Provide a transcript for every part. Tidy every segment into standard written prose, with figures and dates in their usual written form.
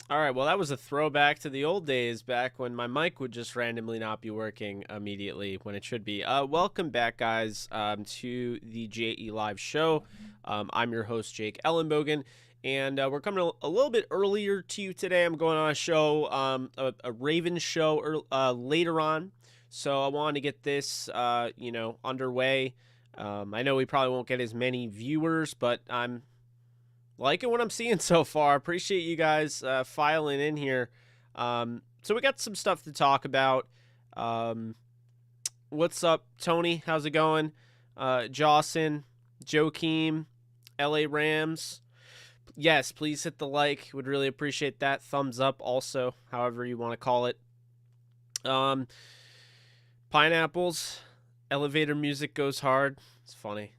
All right, well, that was a throwback to the old days back when my mic would just randomly not be working immediately when it should be. Welcome back, guys, to the JE Live show. I'm your host, Jake Ellenbogen, and we're coming a little bit earlier to you today. I'm going on a show, a Ravens show later on, so I wanted to get this, underway. I know we probably won't get as many viewers, but I'm liking what I'm seeing so far. Appreciate you guys filing in here. So we got some stuff to talk about. What's up, Tony? How's it going? Jawson, Joakim, LA Rams. Yes, please hit the like. Would really appreciate that. Thumbs up also, however you want to call it. Pineapples. Elevator music goes hard. It's funny.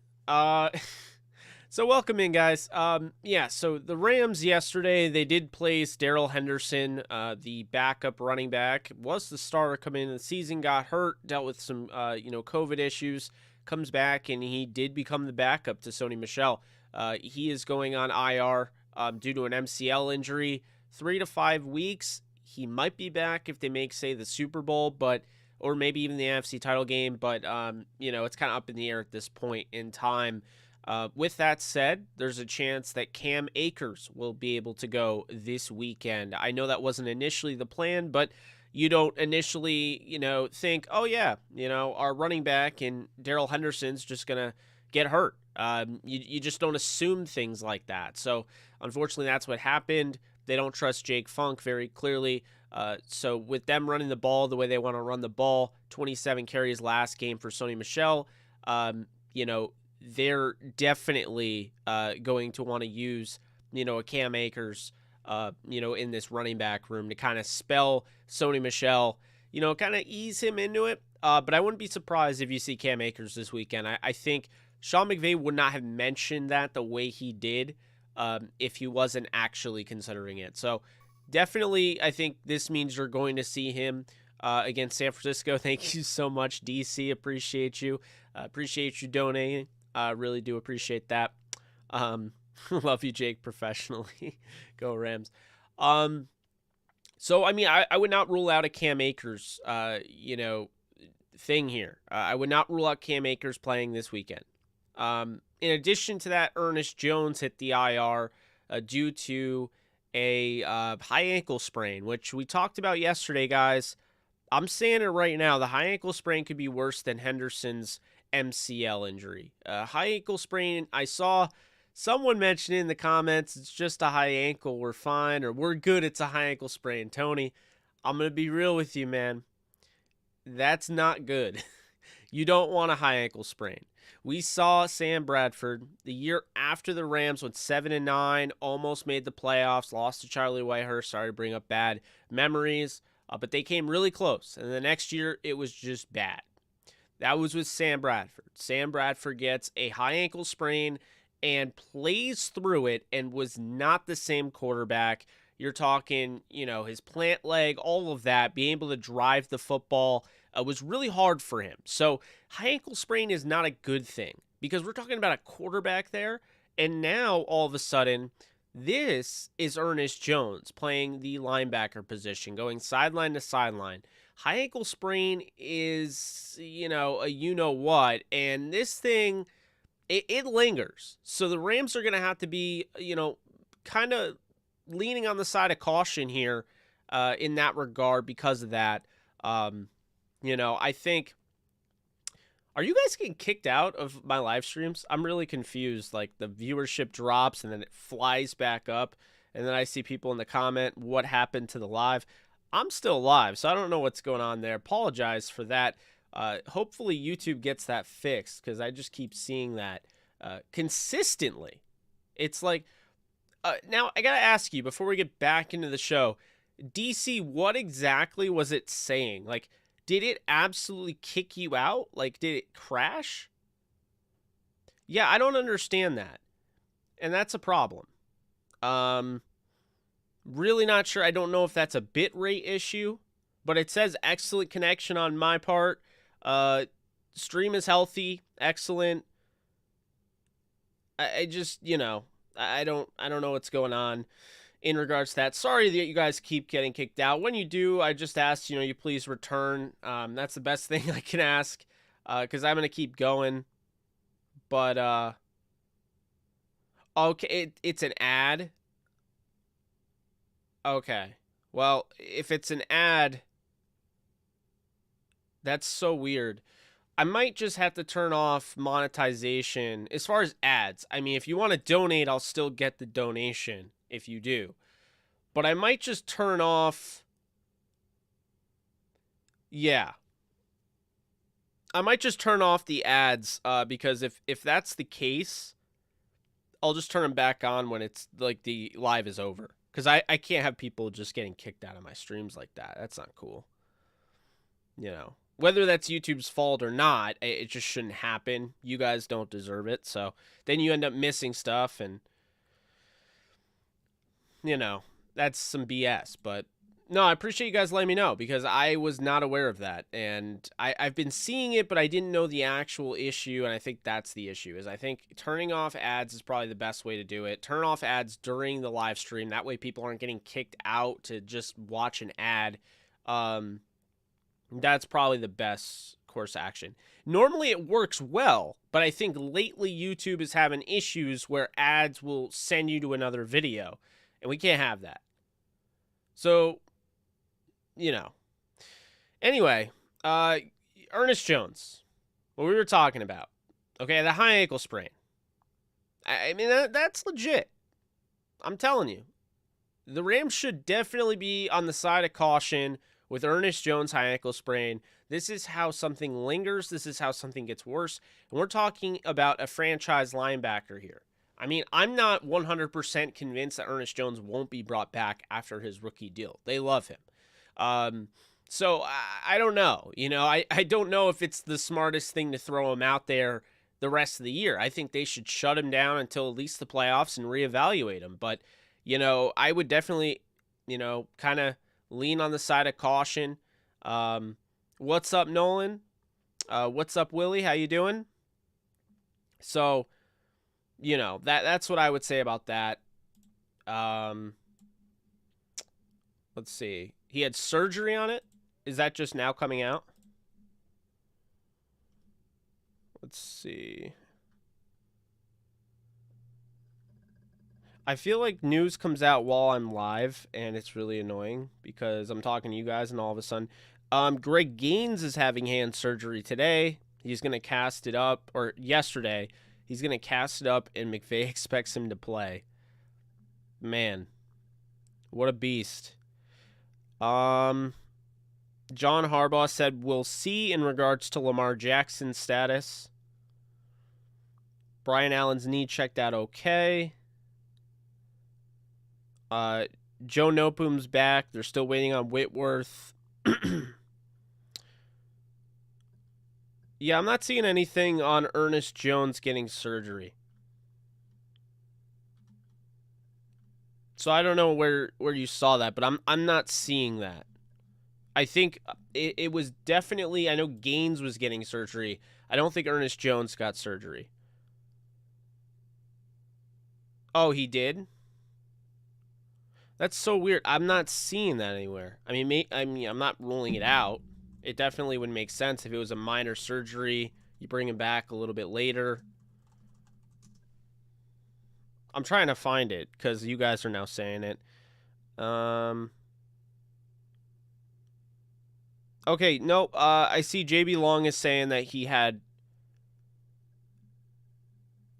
So welcome in, guys. So the Rams yesterday, they did place Darrell Henderson, the backup running back. Was the starter coming into the season, got hurt, dealt with some, COVID issues, comes back, and he did become the backup to Sony Michel. He is going on IR due to an MCL injury. 3 to 5 weeks. He might be back if they make, say, the Super Bowl, or maybe even the NFC title game, but, it's kind of up in the air at this point in time. With that said, there's a chance that Cam Akers will be able to go this weekend. I know that wasn't initially the plan, but you don't initially, think, oh yeah, our running back and Darrell Henderson's just going to get hurt. You just don't assume things like that. So unfortunately, that's what happened. They don't trust Jake Funk very clearly. So with them running the ball the way they want to run the ball, 27 carries last game for Sony Michel, they're definitely going to want to use, a Cam Akers, in this running back room to kind of spell Sony Michel, kind of ease him into it. But I wouldn't be surprised if you see Cam Akers this weekend. I think Sean McVay would not have mentioned that the way he did if he wasn't actually considering it. So definitely, I think this means you're going to see him against San Francisco. Thank you so much, DC. Appreciate you. Appreciate you donating. Really do appreciate that. Love you, Jake, professionally. Go Rams. So, I would not rule out a Cam Akers, thing here. I would not rule out Cam Akers playing this weekend. In addition to that, Ernest Jones hit the IR due to a high ankle sprain, which we talked about yesterday, guys. I'm saying it right now. The high ankle sprain could be worse than Henderson's MCL injury. High ankle sprain, I saw someone mention in the comments, it's just a high ankle, we're fine, or we're good, it's a high ankle sprain. Tony, I'm going to be real with you, man. That's not good. You don't want a high ankle sprain. We saw Sam Bradford the year after the Rams went 7-9, almost made the playoffs, lost to Charlie Whitehurst. Sorry to bring up bad memories, but they came really close. And the next year, it was just bad. That was with Sam Bradford. Sam Bradford gets a high ankle sprain and plays through it and was not the same quarterback. You're talking, his plant leg, all of that, being able to drive the football was really hard for him. So high ankle sprain is not a good thing because we're talking about a quarterback there. And now all of a sudden, this is Ernest Jones playing the linebacker position, going sideline to sideline. High ankle sprain is, a you-know-what, and this thing, it lingers. So the Rams are going to have to be, kind of leaning on the side of caution here in that regard because of that. I think, are you guys getting kicked out of my live streams? I'm really confused. Like, the viewership drops, and then it flies back up, and then I see people in the comment, what happened to the live? I'm still live, so I don't know what's going on there. Apologize for that. Hopefully YouTube gets that fixed because I just keep seeing that consistently. It's like, now I got to ask you before we get back into the show, DC, what exactly was it saying? Like, did it absolutely kick you out? Like, did it crash? Yeah, I don't understand that. And that's a problem. Really not sure. I don't know if that's a bitrate issue, but it says excellent connection on my part. Stream is healthy, excellent. I just, I don't know what's going on. in regards to that. Sorry that you guys keep getting kicked out. When you do, I just ask, you please return. That's the best thing I can ask, because I'm going to keep going. But, okay, it's an ad. Okay. Well, if it's an ad, that's so weird. I might just have to turn off monetization as far as ads. I mean, if you want to donate, I'll still get the donation if you do. But I might just turn off. Yeah. I might just turn off the ads because if that's the case, I'll just turn them back on when it's like the live is over. Because I can't have people just getting kicked out of my streams like that. That's not cool. Whether that's YouTube's fault or not, it just shouldn't happen. You guys don't deserve it. So then you end up missing stuff and, that's some BS. But no, I appreciate you guys letting me know because I was not aware of that. And I've been seeing it, but I didn't know the actual issue. And I think that's the issue is I think turning off ads is probably the best way to do it. Turn off ads during the live stream. That way people aren't getting kicked out to just watch an ad. That's probably the best course of action. Normally it works well, but I think lately YouTube is having issues where ads will send you to another video, and we can't have that. So, Anyway, Ernest Jones, what we were talking about. Okay, the high ankle sprain. I mean, that's legit. I'm telling you. The Rams should definitely be on the side of caution with Ernest Jones' high ankle sprain. This is how something lingers. This is how something gets worse. And we're talking about a franchise linebacker here. I mean, I'm not 100% convinced that Ernest Jones won't be brought back after his rookie deal. They love him. So I don't know. I don't know if it's the smartest thing to throw him out there the rest of the year. I think they should shut him down until at least the playoffs and reevaluate him. But, I would definitely, kind of lean on the side of caution. What's up, Nolan? What's up, Willie? How you doing? So, that's what I would say about that. Let's see. He had surgery on it. Is that just now coming out? Let's see. I feel like news comes out while I'm live, and it's really annoying because I'm talking to you guys, and all of a sudden, Greg Gaines is having hand surgery today. He's going to cast it up, or yesterday. He's going to cast it up, and McVay expects him to play. Man, what a beast. John Harbaugh said, we'll see in regards to Lamar Jackson's status. Brian Allen's knee checked out okay. Joe Noteboom's back. They're still waiting on Whitworth. Yeah, I'm not seeing anything on Ernest Jones getting surgery. So I don't know where you saw that, but I'm not seeing that. I think it was definitely, I know Gaines was getting surgery. I don't think Ernest Jones got surgery. Oh, he did? That's so weird. I'm not seeing that anywhere. I mean, I'm not ruling it out. It definitely would make sense if it was a minor surgery. You bring him back a little bit later. I'm trying to find it because you guys are now saying it. Okay, nope. I see JB Long is saying that he had...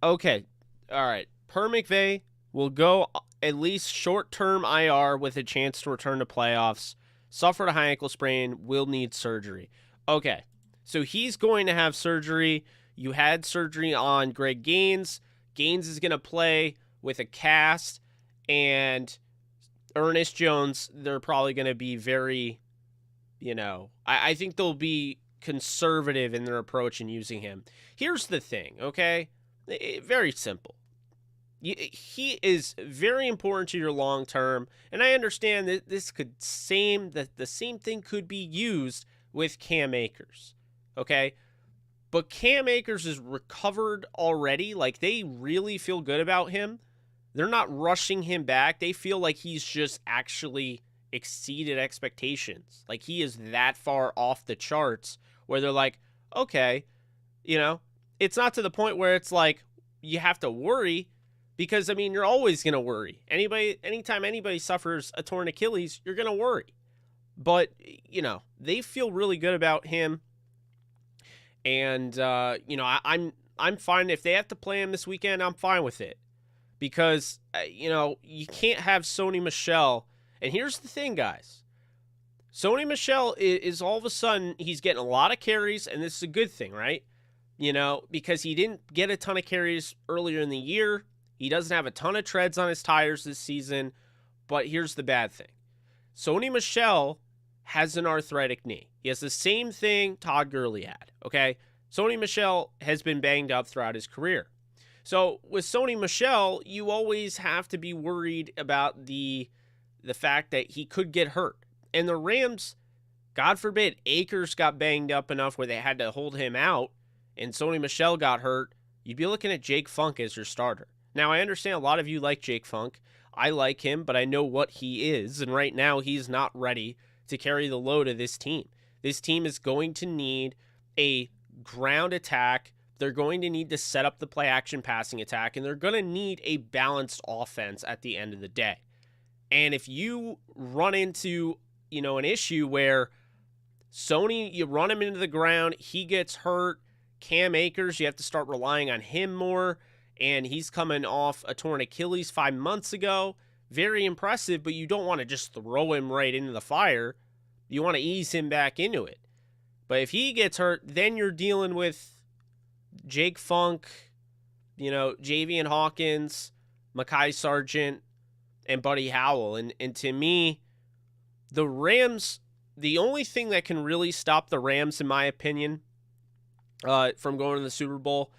Okay, all right. Per McVay will go at least short-term IR with a chance to return to playoffs. Suffered a high ankle sprain, will need surgery. Okay, so he's going to have surgery. You had surgery on Greg Gaines. Gaines is going to play with a cast. And Ernest Jones, they're probably going to be very, I think they'll be conservative in their approach in using him. Here's the thing, okay? Very simple. He is very important to your long term, and I understand that the same thing could be used with Cam Akers, okay? But Cam Akers is recovered already. Like, they really feel good about him. they're not rushing him back. They feel like he's just actually exceeded expectations. Like he is that far off the charts where they're like, okay, it's not to the point where it's like you have to worry because, you're always going to worry. Anytime anybody suffers a torn Achilles, you're going to worry. But, they feel really good about him. And, I'm fine. If they have to play him this weekend, I'm fine with it. Because, you can't have Sony Michel. And here's the thing, guys. Sony Michel is all of a sudden, he's getting a lot of carries, and this is a good thing, right? Because he didn't get a ton of carries earlier in the year. He doesn't have a ton of treads on his tires this season. But here's the bad thing. Sony Michel has an arthritic knee. He has the same thing Todd Gurley had, okay? Sony Michel has been banged up throughout his career. So with Sony Michel, you always have to be worried about the fact that he could get hurt. And the Rams, God forbid, Akers got banged up enough where they had to hold him out, and Sony Michel got hurt, you'd be looking at Jake Funk as your starter. Now, I understand a lot of you like Jake Funk. I like him, but I know what he is, and right now he's not ready to carry the load of this team. This team is going to need a ground attack. They're going to need to set up the play-action passing attack, and they're going to need a balanced offense at the end of the day. And if you run into, an issue where Sony, you run him into the ground, he gets hurt, Cam Akers, you have to start relying on him more, and he's coming off a torn Achilles 5 months ago. Very impressive, but you don't want to just throw him right into the fire. You want to ease him back into it. But if he gets hurt, then you're dealing with Jake Funk, Javian Hawkins, Mekhi Sargent, and Buddy Howell. And to me, the Rams, the only thing that can really stop the Rams, in my opinion, from going to the Super Bowl,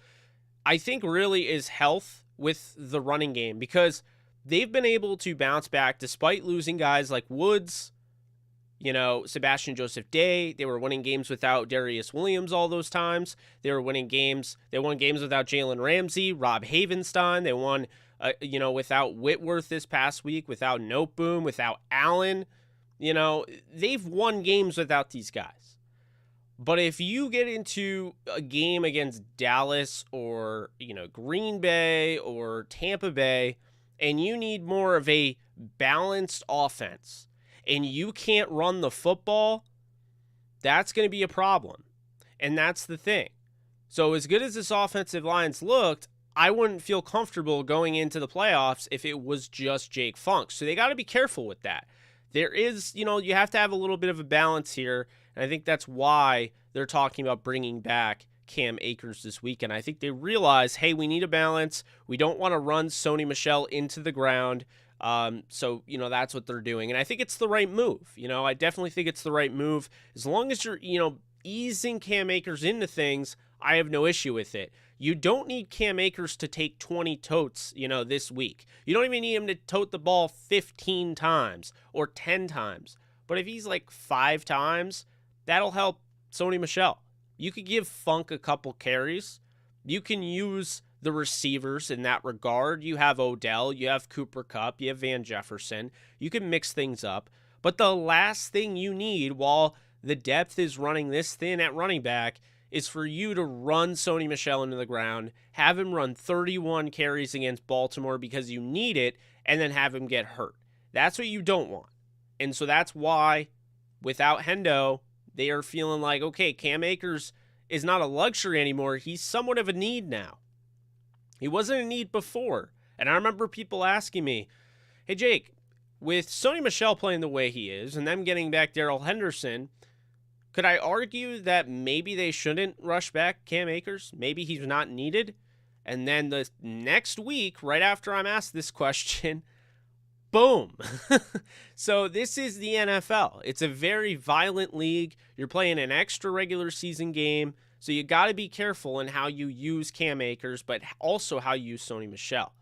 I think really is health with the running game. Because they've been able to bounce back despite losing guys like Woods, Sebastian Joseph Day. They were winning games without Darius Williams all those times. They were winning games. They won games without Jalen Ramsey, Rob Havenstein. They won, without Whitworth this past week, without Noteboom, without Allen. They've won games without these guys. But if you get into a game against Dallas or, Green Bay or Tampa Bay, and you need more of a balanced offense, and you can't run the football, that's going to be a problem. And that's the thing. So as good as this offensive line's looked, I wouldn't feel comfortable going into the playoffs if it was just Jake Funk. So they got to be careful with that. There is, you have to have a little bit of a balance here. And I think that's why they're talking about bringing back Cam Akers this weekend. I think they realize, hey, we need a balance. We don't want to run Sony Michel into the ground. So, that's what they're doing. And I think it's the right move. I definitely think it's the right move. As long as you're, easing Cam Akers into things, I have no issue with it. You don't need Cam Akers to take 20 totes, this week. You don't even need him to tote the ball 15 times or 10 times. But if he's like 5 times, that'll help Sony Michel. You could give Funk a couple carries. You can use the receivers in that regard. You have Odell, you have Cooper Kupp, you have Van Jefferson. You can mix things up. But the last thing you need while the depth is running this thin at running back is for you to run Sony Michel into the ground, have him run 31 carries against Baltimore because you need it, and then have him get hurt. That's what you don't want. And so that's why, without Hendo, they are feeling like, okay, Cam Akers is not a luxury anymore. He's somewhat of a need now. He wasn't a need before. And I remember people asking me, hey, Jake, with Sony Michel playing the way he is and them getting back Darrell Henderson, could I argue that maybe they shouldn't rush back Cam Akers? Maybe he's not needed? And then the next week, right after I'm asked this question, boom. So this is the NFL. It's a very violent league. You're playing an extra regular season game. So you got to be careful in how you use Cam Akers, but also how you use Sony Michel.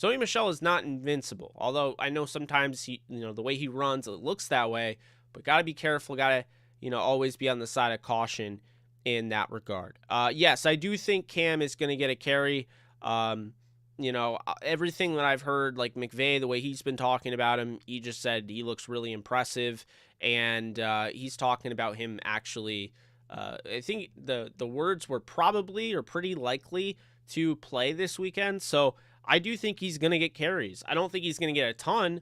Sony Michel is not invincible, although I know sometimes he, the way he runs, it looks that way, but got to be careful, got to, always be on the side of caution in that regard. Yes, I do think Cam is going to get a carry. Everything that I've heard, like McVay, the way he's been talking about him, he just said he looks really impressive. And he's talking about him actually, I think the words were probably or pretty likely to play this weekend. So I do think he's going to get carries. I don't think he's going to get a ton,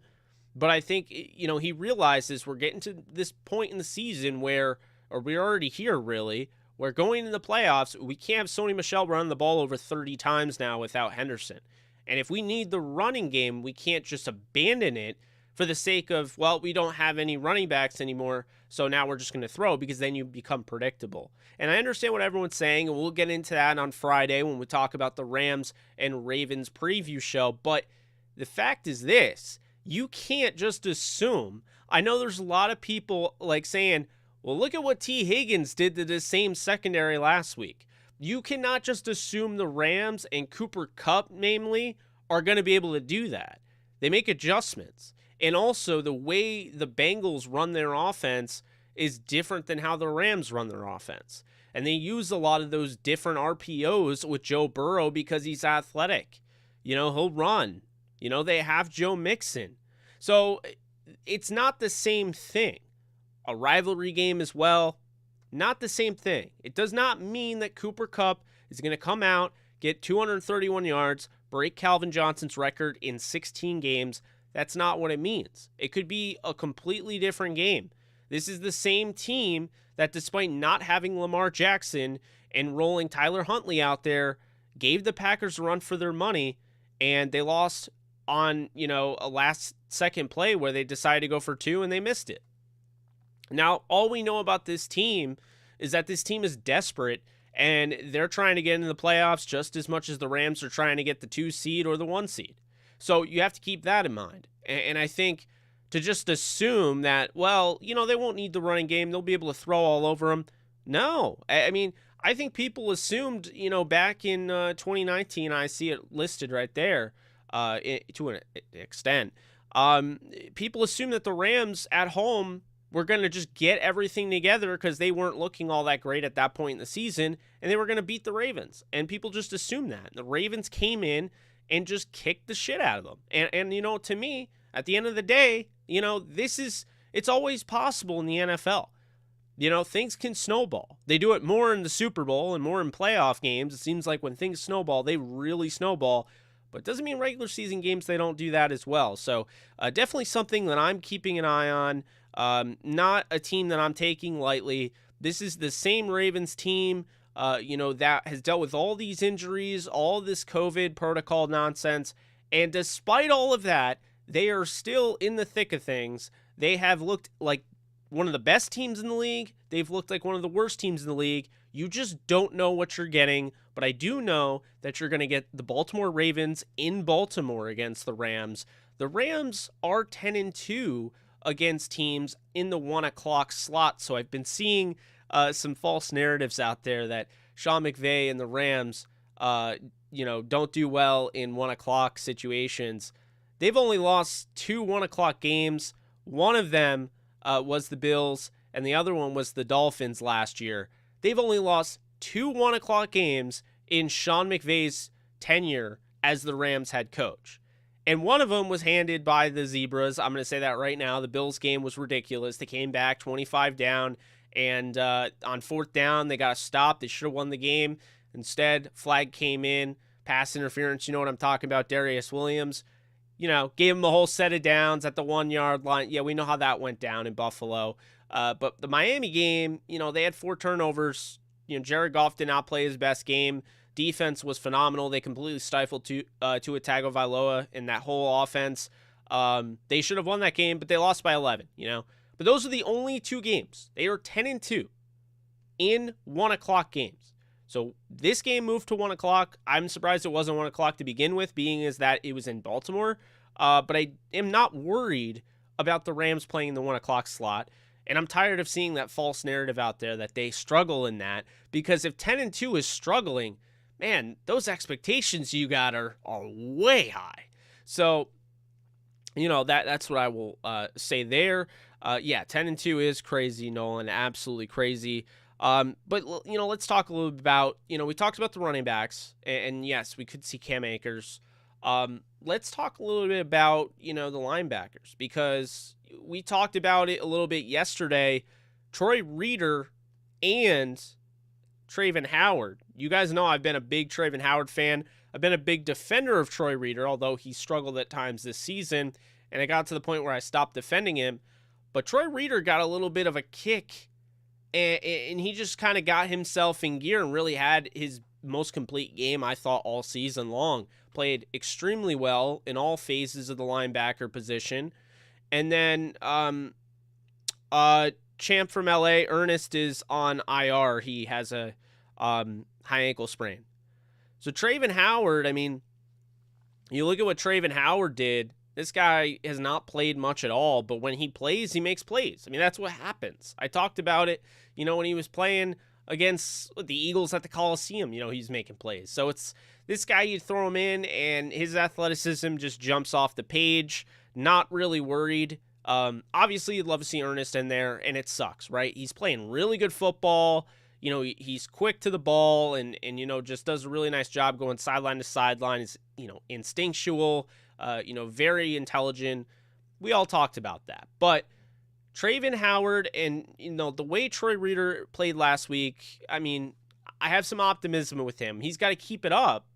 but I think, he realizes we're getting to this point in the season where, or we're already here really, where going into the playoffs, we can't have Sony Michel run the ball over 30 times now without Henderson. And if we need the running game, we can't just abandon it for the sake of, well, we don't have any running backs anymore, so now we're just going to throw, because then you become predictable. And I understand what everyone's saying, and we'll get into that on Friday when we talk about the Rams and Ravens preview show. But the fact is this, you can't just assume. I know there's a lot of people like saying, well, look at what T. Higgins did to the same secondary last week. You cannot just assume the Rams and Cooper Kupp, namely, are going to be able to do that. They make adjustments. And also, the way the Bengals run their offense is different than how the Rams run their offense. And they use a lot of those different RPOs with Joe Burrow because he's athletic. He'll run. They have Joe Mixon. So it's not the same thing. A rivalry game as well, not the same thing. It does not mean that Cooper Kupp is going to come out, get 231 yards, break Calvin Johnson's record in 16 games. That's not what it means. It could be a completely different game. This is the same team that, despite not having Lamar Jackson and rolling Tyler Huntley out there, gave the Packers a run for their money, and they lost on, a last-second play where they decided to go for 2 and they missed it. Now, all we know about this team is that this team is desperate, and they're trying to get into the playoffs just as much as the Rams are trying to get the 2 seed or the 1 seed. So you have to keep that in mind. And I think to just assume that, well, they won't need the running game, they'll be able to throw all over them. No. I mean, I think people assumed, back in 2019, I see it listed right there to an extent. People assumed that the Rams at home were going to just get everything together because they weren't looking all that great at that point in the season, and they were going to beat the Ravens. And people just assumed that. The Ravens came in and just kicked the shit out of them. And to me, at the end of the day, it's always possible in the NFL. Things can snowball. They do it more in the Super Bowl and more in playoff games. It seems like when things snowball, they really snowball. But it doesn't mean regular season games, they don't do that as well. So definitely something that I'm keeping an eye on. Not a team that I'm taking lightly. This is the same Ravens team, that has dealt with all these injuries, all this COVID protocol nonsense. And despite all of that, they are still in the thick of things. They have looked like one of the best teams in the league. They've looked like one of the worst teams in the league. You just don't know what you're getting. But I do know that you're going to get the Baltimore Ravens in Baltimore against the Rams. The Rams are 10-2 against teams in the 1 o'clock slot. So I've been seeing some false narratives out there that Sean McVay and the Rams, don't do well in 1 o'clock situations. They've only lost 2 1 o'clock games. One of them was the Bills, and the other one was the Dolphins last year. They've only lost 2 1 o'clock games in Sean McVay's tenure as the Rams head coach. And one of them was handed by the Zebras. I'm going to say that right now. The Bills game was ridiculous. They came back 25 down, and on 4th down, they got a stop. They should have won the game. Instead, flag came in, pass interference. You know what I'm talking about, Darius Williams. Gave him the whole set of downs at the 1 yard line. Yeah, we know how that went down in Buffalo. But the Miami game, they had 4 turnovers. Jared Goff did not play his best game. Defense was phenomenal. They completely stifled Tua Tagovailoa in that whole offense. They should have won that game, but they lost by 11, But those are the only 2 games. They are 10-2 in 1 o'clock games. So this game moved to 1 o'clock. I'm surprised it wasn't 1 o'clock to begin with, being as that it was in Baltimore. But I am not worried about the Rams playing the 1 o'clock slot. And I'm tired of seeing that false narrative out there that they struggle in that. Because if 10-2 is struggling, man, those expectations you got are way high. So, that's what I will say there. 10-2 is crazy, Nolan, absolutely crazy. But let's talk a little bit about, we talked about the running backs, and yes, we could see Cam Akers Let's talk a little bit about, the linebackers, because we talked about it a little bit yesterday. Troy Reeder and Travin Howard. You guys know I've been a big Travin Howard fan. I've been a big defender of Troy Reeder, although he struggled at times this season, and it got to the point where I stopped defending him. But Troy Reeder got a little bit of a kick, and he just kind of got himself in gear and really had his most complete game, I thought, all season long. Played extremely well in all phases of the linebacker position. And then champ from LA, Ernest, is on IR. He has a high ankle sprain. So Travin Howard, I mean, you look at what Travin Howard did. This guy has not played much at all, but when he plays, he makes plays. I mean, that's what happens. I talked about it, when he was playing against the Eagles at the Coliseum, he's making plays. So it's this guy, you throw him in, and his athleticism just jumps off the page. Not really worried. Obviously, you'd love to see Ernest in there, and it sucks, right? He's playing really good football. He's quick to the ball and just does a really nice job going sideline to sideline. He's, instinctual, very intelligent. We all talked about that. But Travin Howard and, the way Troy Reeder played last week, I mean, I have some optimism with him. He's got to keep it up,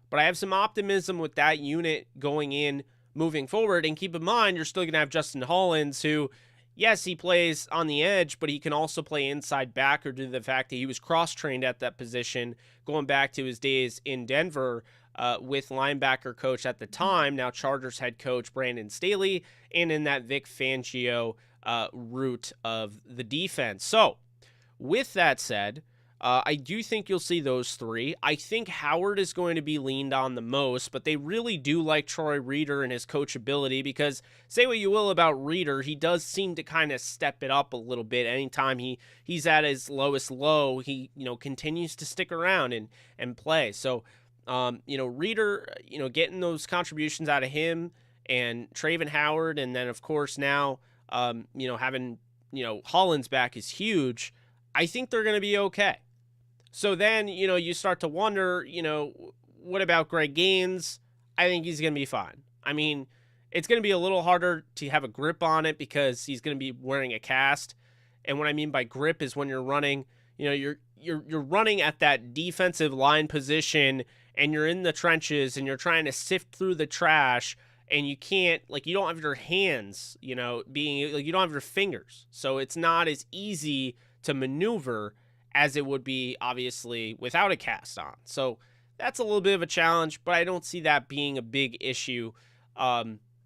but I have some optimism with that unit going in moving forward. And keep in mind, you're still going to have Justin Hollins, who, yes, he plays on the edge, but he can also play inside backer due to the fact that he was cross-trained at that position going back to his days in Denver with linebacker coach at the time, now Chargers head coach Brandon Staley, and in that Vic Fangio route of the defense. So, with that said, I do think you'll see those three. I think Howard is going to be leaned on the most, but they really do like Troy Reeder and his coachability, because say what you will about Reeder, he does seem to kind of step it up a little bit. Anytime he's at his lowest low, he continues to stick around and play. So, Reeder, getting those contributions out of him and Travin Howard, and then of course now, having Hollins back is huge. I think they're going to be okay. So then, you start to wonder, what about Greg Gaines? I think he's going to be fine. I mean, it's going to be a little harder to have a grip on it because he's going to be wearing a cast. And what I mean by grip is when you're running, you're running at that defensive line position and you're in the trenches and you're trying to sift through the trash, and you can't, you don't have your hands, you don't have your fingers. So it's not as easy to maneuver as it would be, obviously, without a cast on. So that's a little bit of a challenge, but I don't see that being a big issue,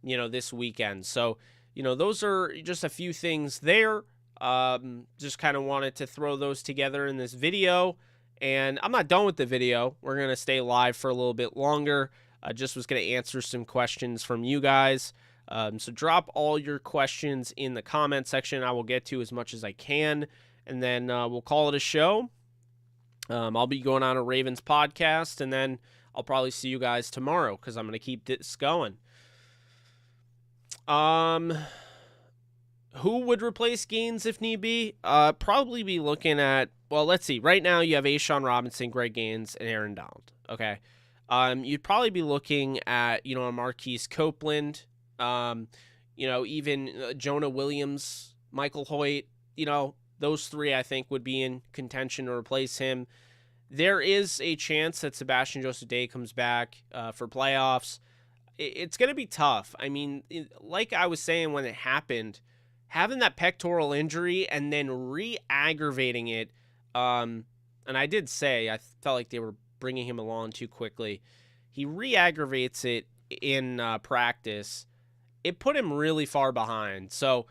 this weekend. So, those are just a few things there. Just kind of wanted to throw those together in this video. And I'm not done with the video. We're going to stay live for a little bit longer. I just was going to answer some questions from you guys. So drop all your questions in the comment section. I will get to as much as I can. And then we'll call it a show. I'll be going on a Ravens podcast, and then I'll probably see you guys tomorrow because I'm going to keep this going. Who would replace Gaines if need be? Probably be looking at, well, let's see. Right now you have A'Shawn Robinson, Greg Gaines, and Aaron Donald. Okay. You'd probably be looking at, a Marquise Copeland, even Jonah Williams, Michael Hoyt, those three I think would be in contention to replace him. There is a chance that Sebastian Joseph-Day comes back for playoffs. It's going to be tough. I mean, like I was saying when it happened, having that pectoral injury and then re-aggravating it, and I did say I felt like they were bringing him along too quickly. He re-aggravates it in practice. It put him really far behind. So,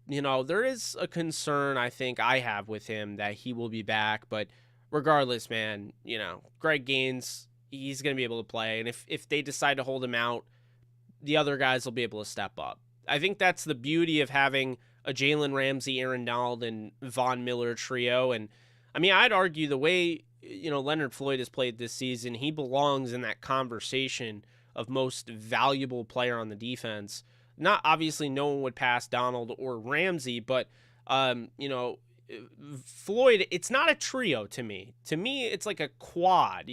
there is a concern I think I have with him that he will be back. But regardless, man, Greg Gaines, he's going to be able to play. And if they decide to hold him out, the other guys will be able to step up. I think that's the beauty of having a Jalen Ramsey, Aaron Donald, and Von Miller trio. And, I mean, I'd argue the way, Leonard Floyd has played this season, he belongs in that conversation of most valuable player on the defense. Not obviously no one would pass Donald or Ramsey, but, Floyd, it's not a trio to me. To me, it's like a quad,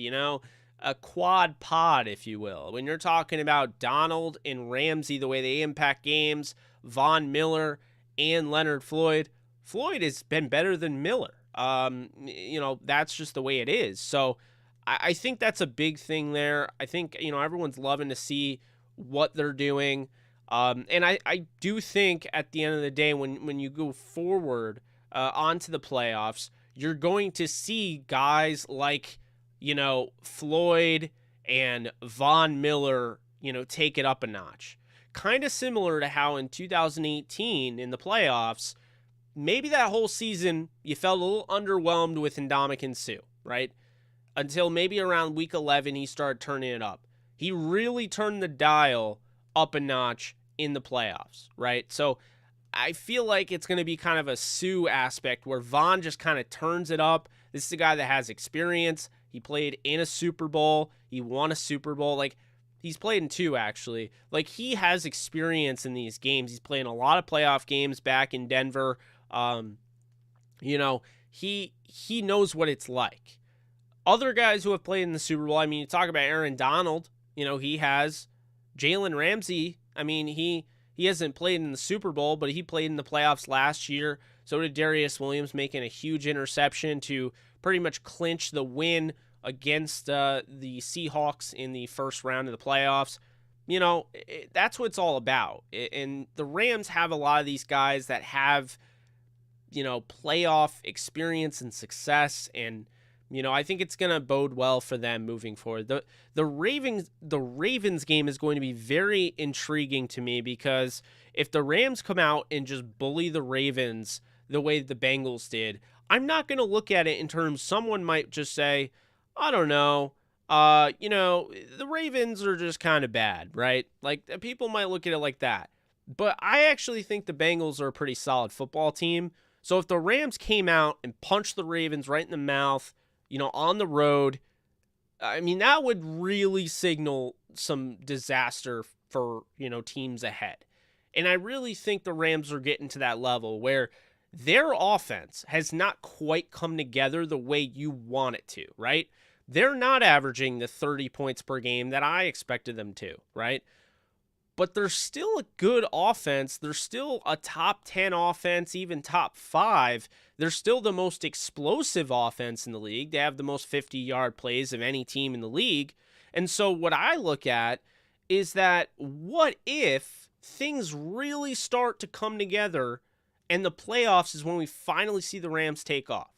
a quad pod, if you will. When you're talking about Donald and Ramsey, the way they impact games, Von Miller and Leonard Floyd, Floyd has been better than Miller. That's just the way it is. So I think that's a big thing there. I think, everyone's loving to see what they're doing. And I do think at the end of the day, when you go forward onto the playoffs, you're going to see guys like, Floyd and Von Miller, take it up a notch. Kind of similar to how in 2018 in the playoffs, maybe that whole season you felt a little underwhelmed with Ndamukong Suh, right? Until maybe around week 11 he started turning it up. He really turned the dial up a notch in the playoffs, right? So I feel like it's going to be kind of a Suh aspect where Von just kind of turns it up. This is a guy that has experience. He played in a Super Bowl. He won a Super Bowl. Like, he's played in 2, actually. Like, he has experience in these games. He's playing a lot of playoff games back in Denver. He knows what it's like. Other guys who have played in the Super Bowl, you talk about Aaron Donald. He has. Jalen Ramsey, he hasn't played in the Super Bowl, but he played in the playoffs last year. So did Darius Williams, making a huge interception to pretty much clinch the win against the Seahawks in the first round of the playoffs. That's what it's all about. And the Rams have a lot of these guys that have, playoff experience and success. And, I think it's going to bode well for them moving forward. The Ravens game is going to be very intriguing to me, because if the Rams come out and just bully the Ravens the way the Bengals did, I'm not going to look at it in terms, someone might just say, I don't know, the Ravens are just kind of bad, right? Like, people might look at it like that. But I actually think the Bengals are a pretty solid football team. So if the Rams came out and punched the Ravens right in the mouth, on the road, that would really signal some disaster for, teams ahead. And I really think the Rams are getting to that level where their offense has not quite come together the way you want it to, right? They're not averaging the 30 points per game that I expected them to, right? But they're still a good offense. They're still a top 10 offense, even top 5. They're still the most explosive offense in the league. They have the most 50-yard plays of any team in the league. And so what I look at is that, what if things really start to come together and the playoffs is when we finally see the Rams take off?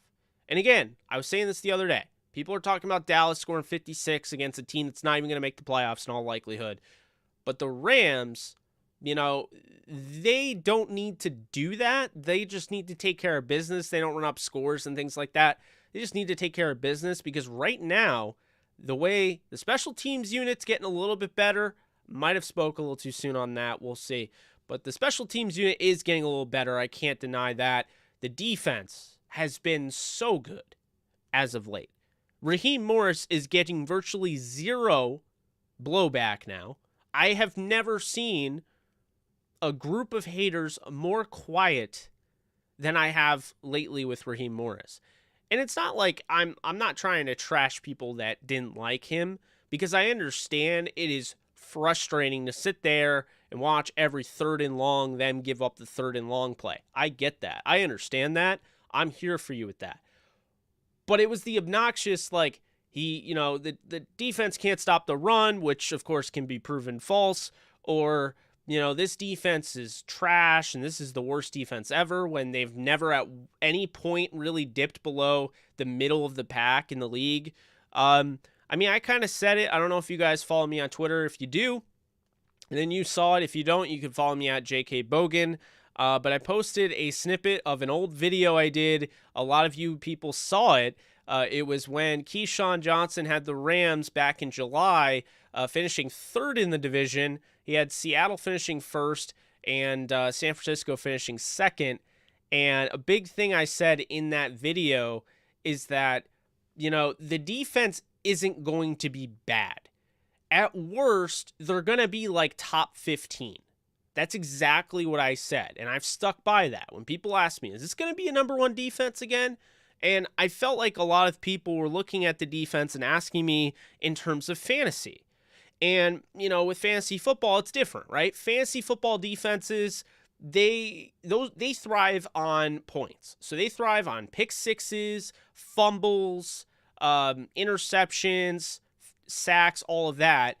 And again, I was saying this the other day. People are talking about Dallas scoring 56 against a team that's not even going to make the playoffs in all likelihood. But the Rams, they don't need to do that. They just need to take care of business. They don't run up scores and things like that. They just need to take care of business, because right now, the way the special teams unit's getting a little bit better, might have spoke a little too soon on that. We'll see. But the special teams unit is getting a little better. I can't deny that. The defense has been so good as of late. Raheem Morris is getting virtually zero blowback now. I have never seen a group of haters more quiet than I have lately with Raheem Morris. And it's not like I'm not trying to trash people that didn't like him, because I understand it is frustrating to sit there and watch every 3rd and long them give up the 3rd and long play. I get that. I understand that. I'm here for you with that. But it was the obnoxious, like, the defense can't stop the run, which of course can be proven false, or, this defense is trash and this is the worst defense ever, when they've never at any point really dipped below the middle of the pack in the league. I kind of said it. I don't know if you guys follow me on Twitter. If you do, and then you saw it. If you don't, you can follow me at JKBogan. But I posted a snippet of an old video I did. A lot of you people saw it. It was when Keyshawn Johnson had the Rams back in July, finishing 3rd in the division. He had Seattle finishing 1st and San Francisco finishing 2nd. And a big thing I said in that video is that, the defense isn't going to be bad. At worst, they're going to be like top 15. That's exactly what I said, and I've stuck by that. When people ask me, is this going to be a number 1 defense again? And I felt like a lot of people were looking at the defense and asking me in terms of fantasy. And, with fantasy football, it's different, right? Fantasy football defenses, they thrive on points. So they thrive on pick sixes, fumbles, interceptions, sacks, all of that.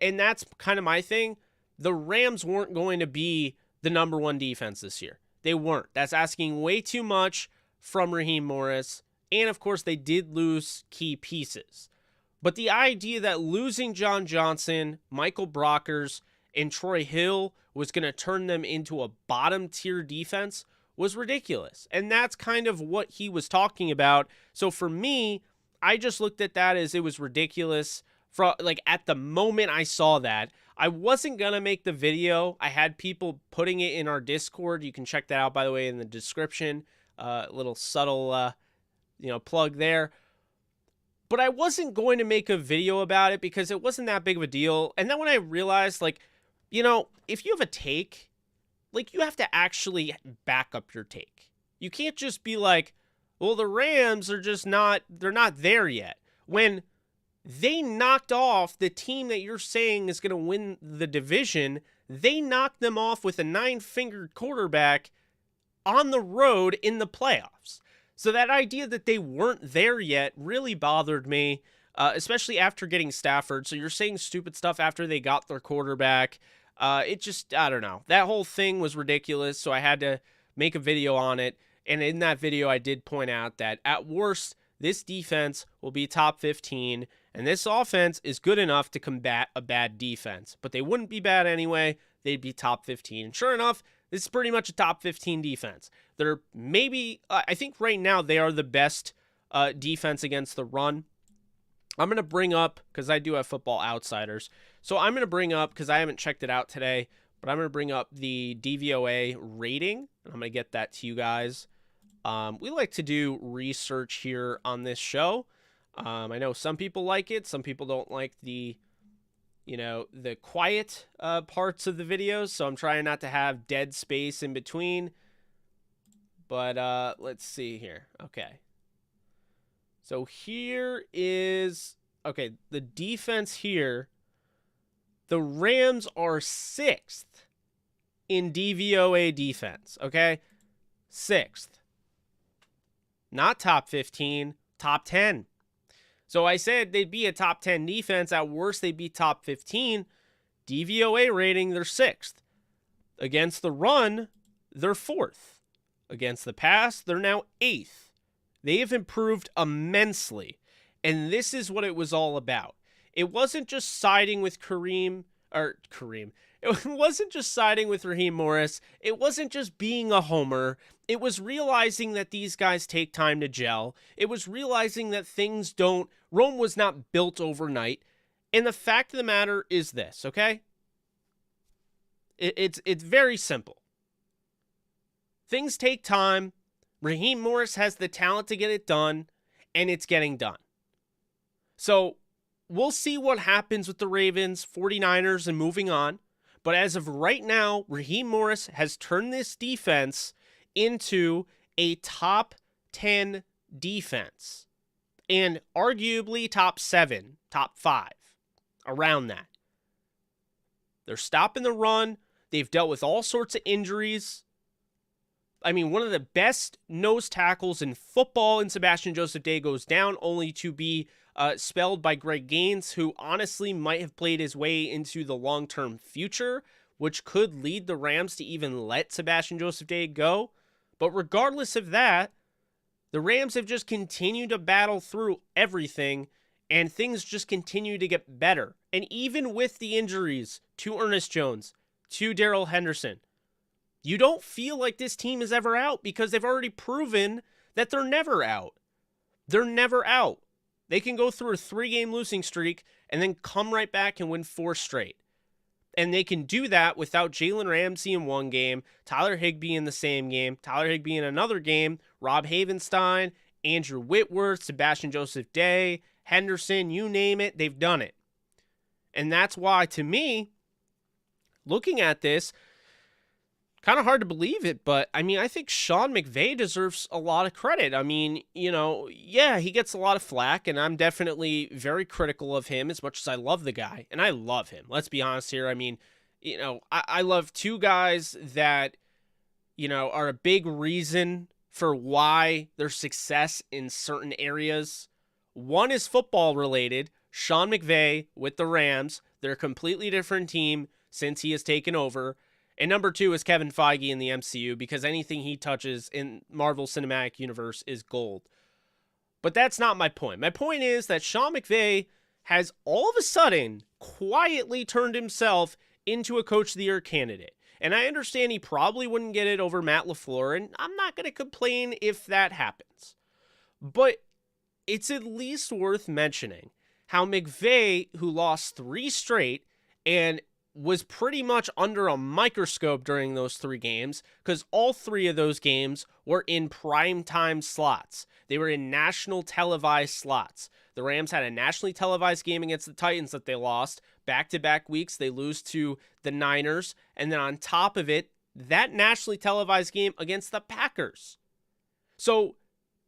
And that's kind of my thing. The Rams weren't going to be the number one defense this year. They weren't. That's asking way too much from Raheem Morris. And of course, they did lose key pieces. But the idea that losing John Johnson, Michael Brockers, and Troy Hill was going to turn them into a bottom tier defense was ridiculous. And that's kind of what he was talking about. So for me, I just looked at that as it was ridiculous. At the moment I saw that, I wasn't going to make the video. I had people putting it in our Discord. You can check that out, by the way, in the description. Little subtle, plug there. But I wasn't going to make a video about it because it wasn't that big of a deal. And then when I realized, if you have a take, you have to actually back up your take. You can't just be like, well, the Rams are they're not there yet. When they knocked off the team that you're saying is going to win the division, they knocked them off with a 9-fingered quarterback on the road in the playoffs. So that idea that they weren't there yet really bothered me, especially after getting Stafford. So you're saying stupid stuff after they got their quarterback. I don't know. That whole thing was ridiculous, so I had to make a video on it. And in that video, I did point out that at worst, this defense will be top 15, and this offense is good enough to combat a bad defense. But they wouldn't be bad anyway. They'd be top 15. And sure enough, this is pretty much a top 15 defense. They're I think right now they are the best defense against the run. I'm going to bring up, because I do have Football Outsiders, so I'm going to bring up, because I haven't checked it out today, but I'm going to bring up the DVOA rating, and I'm going to get that to you guys. We like to do research here on this show. I know some people like it. Some people don't like the quiet parts of the videos, so I'm trying not to have dead space in between. But let's see here. Okay. So here is, the defense here. The Rams are 6th in DVOA defense, okay? 6th. Not top 15, top 10. So I said they'd be a top 10 defense. At worst, they'd be top 15. DVOA rating, they're 6th. Against the run, they're 4th. Against the pass, they're now 8th. They have improved immensely. And this is what it was all about. It wasn't just siding with It wasn't just siding with Raheem Morris. It wasn't just being a homer. It was realizing that these guys take time to gel. It was realizing that Rome was not built overnight. And the fact of the matter is this, okay? It's very simple. Things take time. Raheem Morris has the talent to get it done, and it's getting done. So we'll see what happens with the Ravens, 49ers, and moving on. But as of right now, Raheem Morris has turned this defense into a top 10 defense. And arguably top 7, top 5, around that. They're stopping the run. They've dealt with all sorts of injuries. I mean, one of the best nose tackles in football in Sebastian Joseph Day goes down, only to be spelled by Greg Gaines, who honestly might have played his way into the long-term future, which could lead the Rams to even let Sebastian Joseph Day go. But regardless of that, the Rams have just continued to battle through everything, and things just continue to get better. And even with the injuries to Ernest Jones, to Darrell Henderson, you don't feel like this team is ever out because they've already proven that they're never out. They're never out. They can go through a 3-game losing streak and then come right back and win 4 straight. And they can do that without Jalen Ramsey in one game, Tyler Higbee in the same game, Tyler Higbee in another game, Rob Havenstein, Andrew Whitworth, Sebastian Joseph Day, Henderson, you name it, they've done it. And that's why, to me, looking at this, Kind of hard to believe it, but I mean, I think Sean McVay deserves a lot of credit. I mean, yeah, he gets a lot of flack, and I'm definitely very critical of him as much as I love the guy. And I love him. Let's be honest here. I mean, I love two guys that, are a big reason for why their success in certain areas. One is football related. Sean McVay with the Rams. They're a completely different team since he has taken over. And number two is Kevin Feige in the MCU, because anything he touches in Marvel Cinematic Universe is gold. But that's not my point. My point is that Sean McVay has all of a sudden quietly turned himself into a Coach of the Year candidate. And I understand he probably wouldn't get it over Matt LaFleur, and I'm not going to complain if that happens. But it's at least worth mentioning how McVay, who lost 3 straight and was pretty much under a microscope during those 3 games, because all 3 of those games were in primetime slots. They were in national televised slots. The Rams had a nationally televised game against the Titans that they lost. Back-to-back weeks, they lose to the Niners. And then on top of it, that nationally televised game against the Packers. So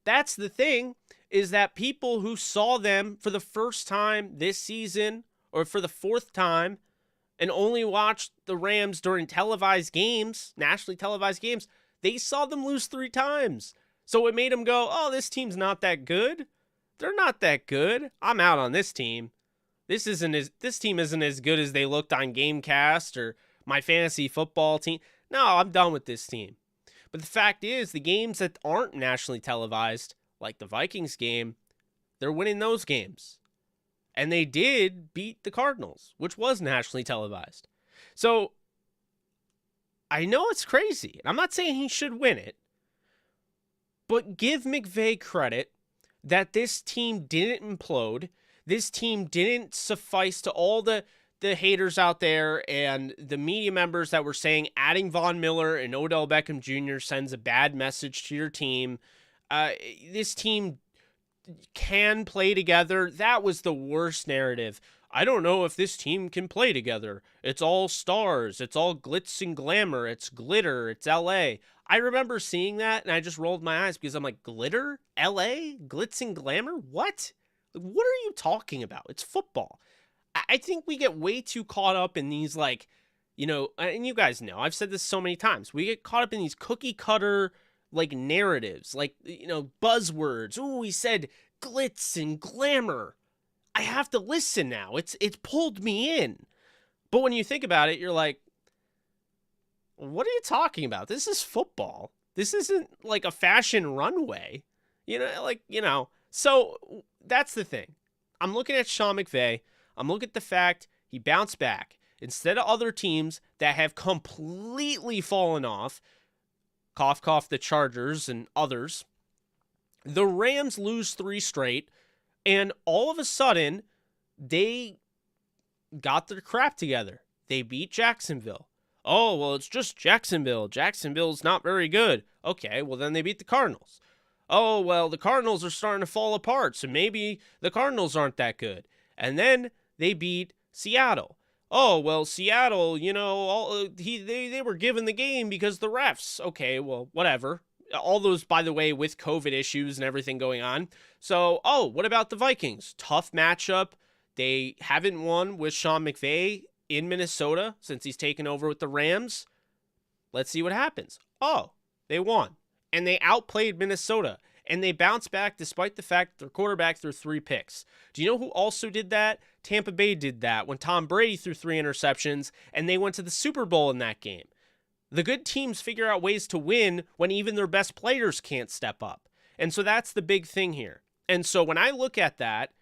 that's the thing, is that people who saw them for the first time this season, or for the 4th time, and only watched the Rams during televised games, nationally televised games, they saw them lose 3 times. So it made them go, oh, this team's not that good. They're not that good. I'm out on this team. This team isn't as good as they looked on Gamecast or my fantasy football team. No, I'm done with this team. But the fact is, the games that aren't nationally televised, like the Vikings game, they're winning those games. And they did beat the Cardinals, which was nationally televised. So I know it's crazy. I'm not saying he should win it. But give McVay credit that this team didn't implode. This team didn't suffice to all the haters out there and the media members that were saying adding Von Miller and Odell Beckham Jr. sends a bad message to your team. This team can play together. That was the worst narrative. I don't know if this team can play together. It's all stars. It's all glitz and glamour. It's glitter. It's LA. I remember seeing that and I just rolled my eyes because I'm like, glitter? LA? Glitz and glamour? What? What are you talking about? It's football. I think we get way too caught up in these, and you guys know, I've said this so many times. We get caught up in these cookie cutter narratives, buzzwords. Ooh, he said glitz and glamour. I have to listen now. It's pulled me in. But when you think about it, you're like, what are you talking about? This is football. This isn't like a fashion runway. So that's the thing. I'm looking at Sean McVay. I'm looking at the fact he bounced back. Instead of other teams that have completely fallen off, cough, cough, the Chargers and others, the Rams lose 3 straight, and all of a sudden, they got their crap together. They beat Jacksonville. Oh, well, it's just Jacksonville. Jacksonville's not very good. Okay, well, then they beat the Cardinals. Oh, well, the Cardinals are starting to fall apart, so maybe the Cardinals aren't that good. And then they beat Seattle. Oh, well, Seattle, they were given the game because the refs. Okay, well, whatever. All those, by the way, with COVID issues and everything going on. So, what about the Vikings? Tough matchup. They haven't won with Sean McVay in Minnesota since he's taken over with the Rams. Let's see what happens. Oh, they won. And they outplayed Minnesota. And they bounced back despite the fact that their quarterback threw 3 picks. Do you know who also did that? Tampa Bay did that when Tom Brady threw 3 interceptions and they went to the Super Bowl in that game. The good teams figure out ways to win when even their best players can't step up. And so that's the big thing here. And so when I look at that,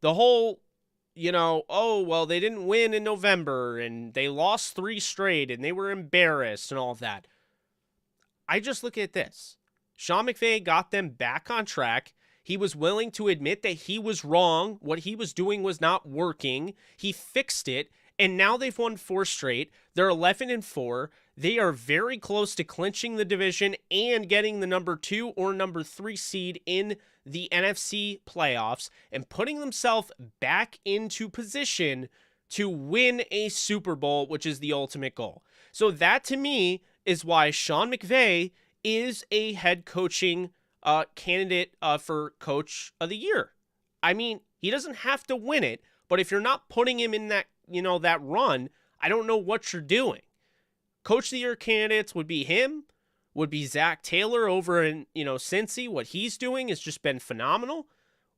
the whole, they didn't win in November and they lost 3 straight and they were embarrassed and all of that. I just look at this. Sean McVay got them back on track. He was willing to admit that he was wrong. What he was doing was not working. He fixed it, and now they've won 4 straight. They're 11-4. They are very close to clinching the division and getting the number 2 or number 3 seed in the NFC playoffs and putting themselves back into position to win a Super Bowl, which is the ultimate goal. So that, to me, is why Sean McVay is a head coaching candidate for Coach of the Year. I mean, he doesn't have to win it, but if you're not putting him in that, that run, I don't know what you're doing. Coach of the Year candidates would be him, would be Zach Taylor over in, Cincy. What he's doing has just been phenomenal.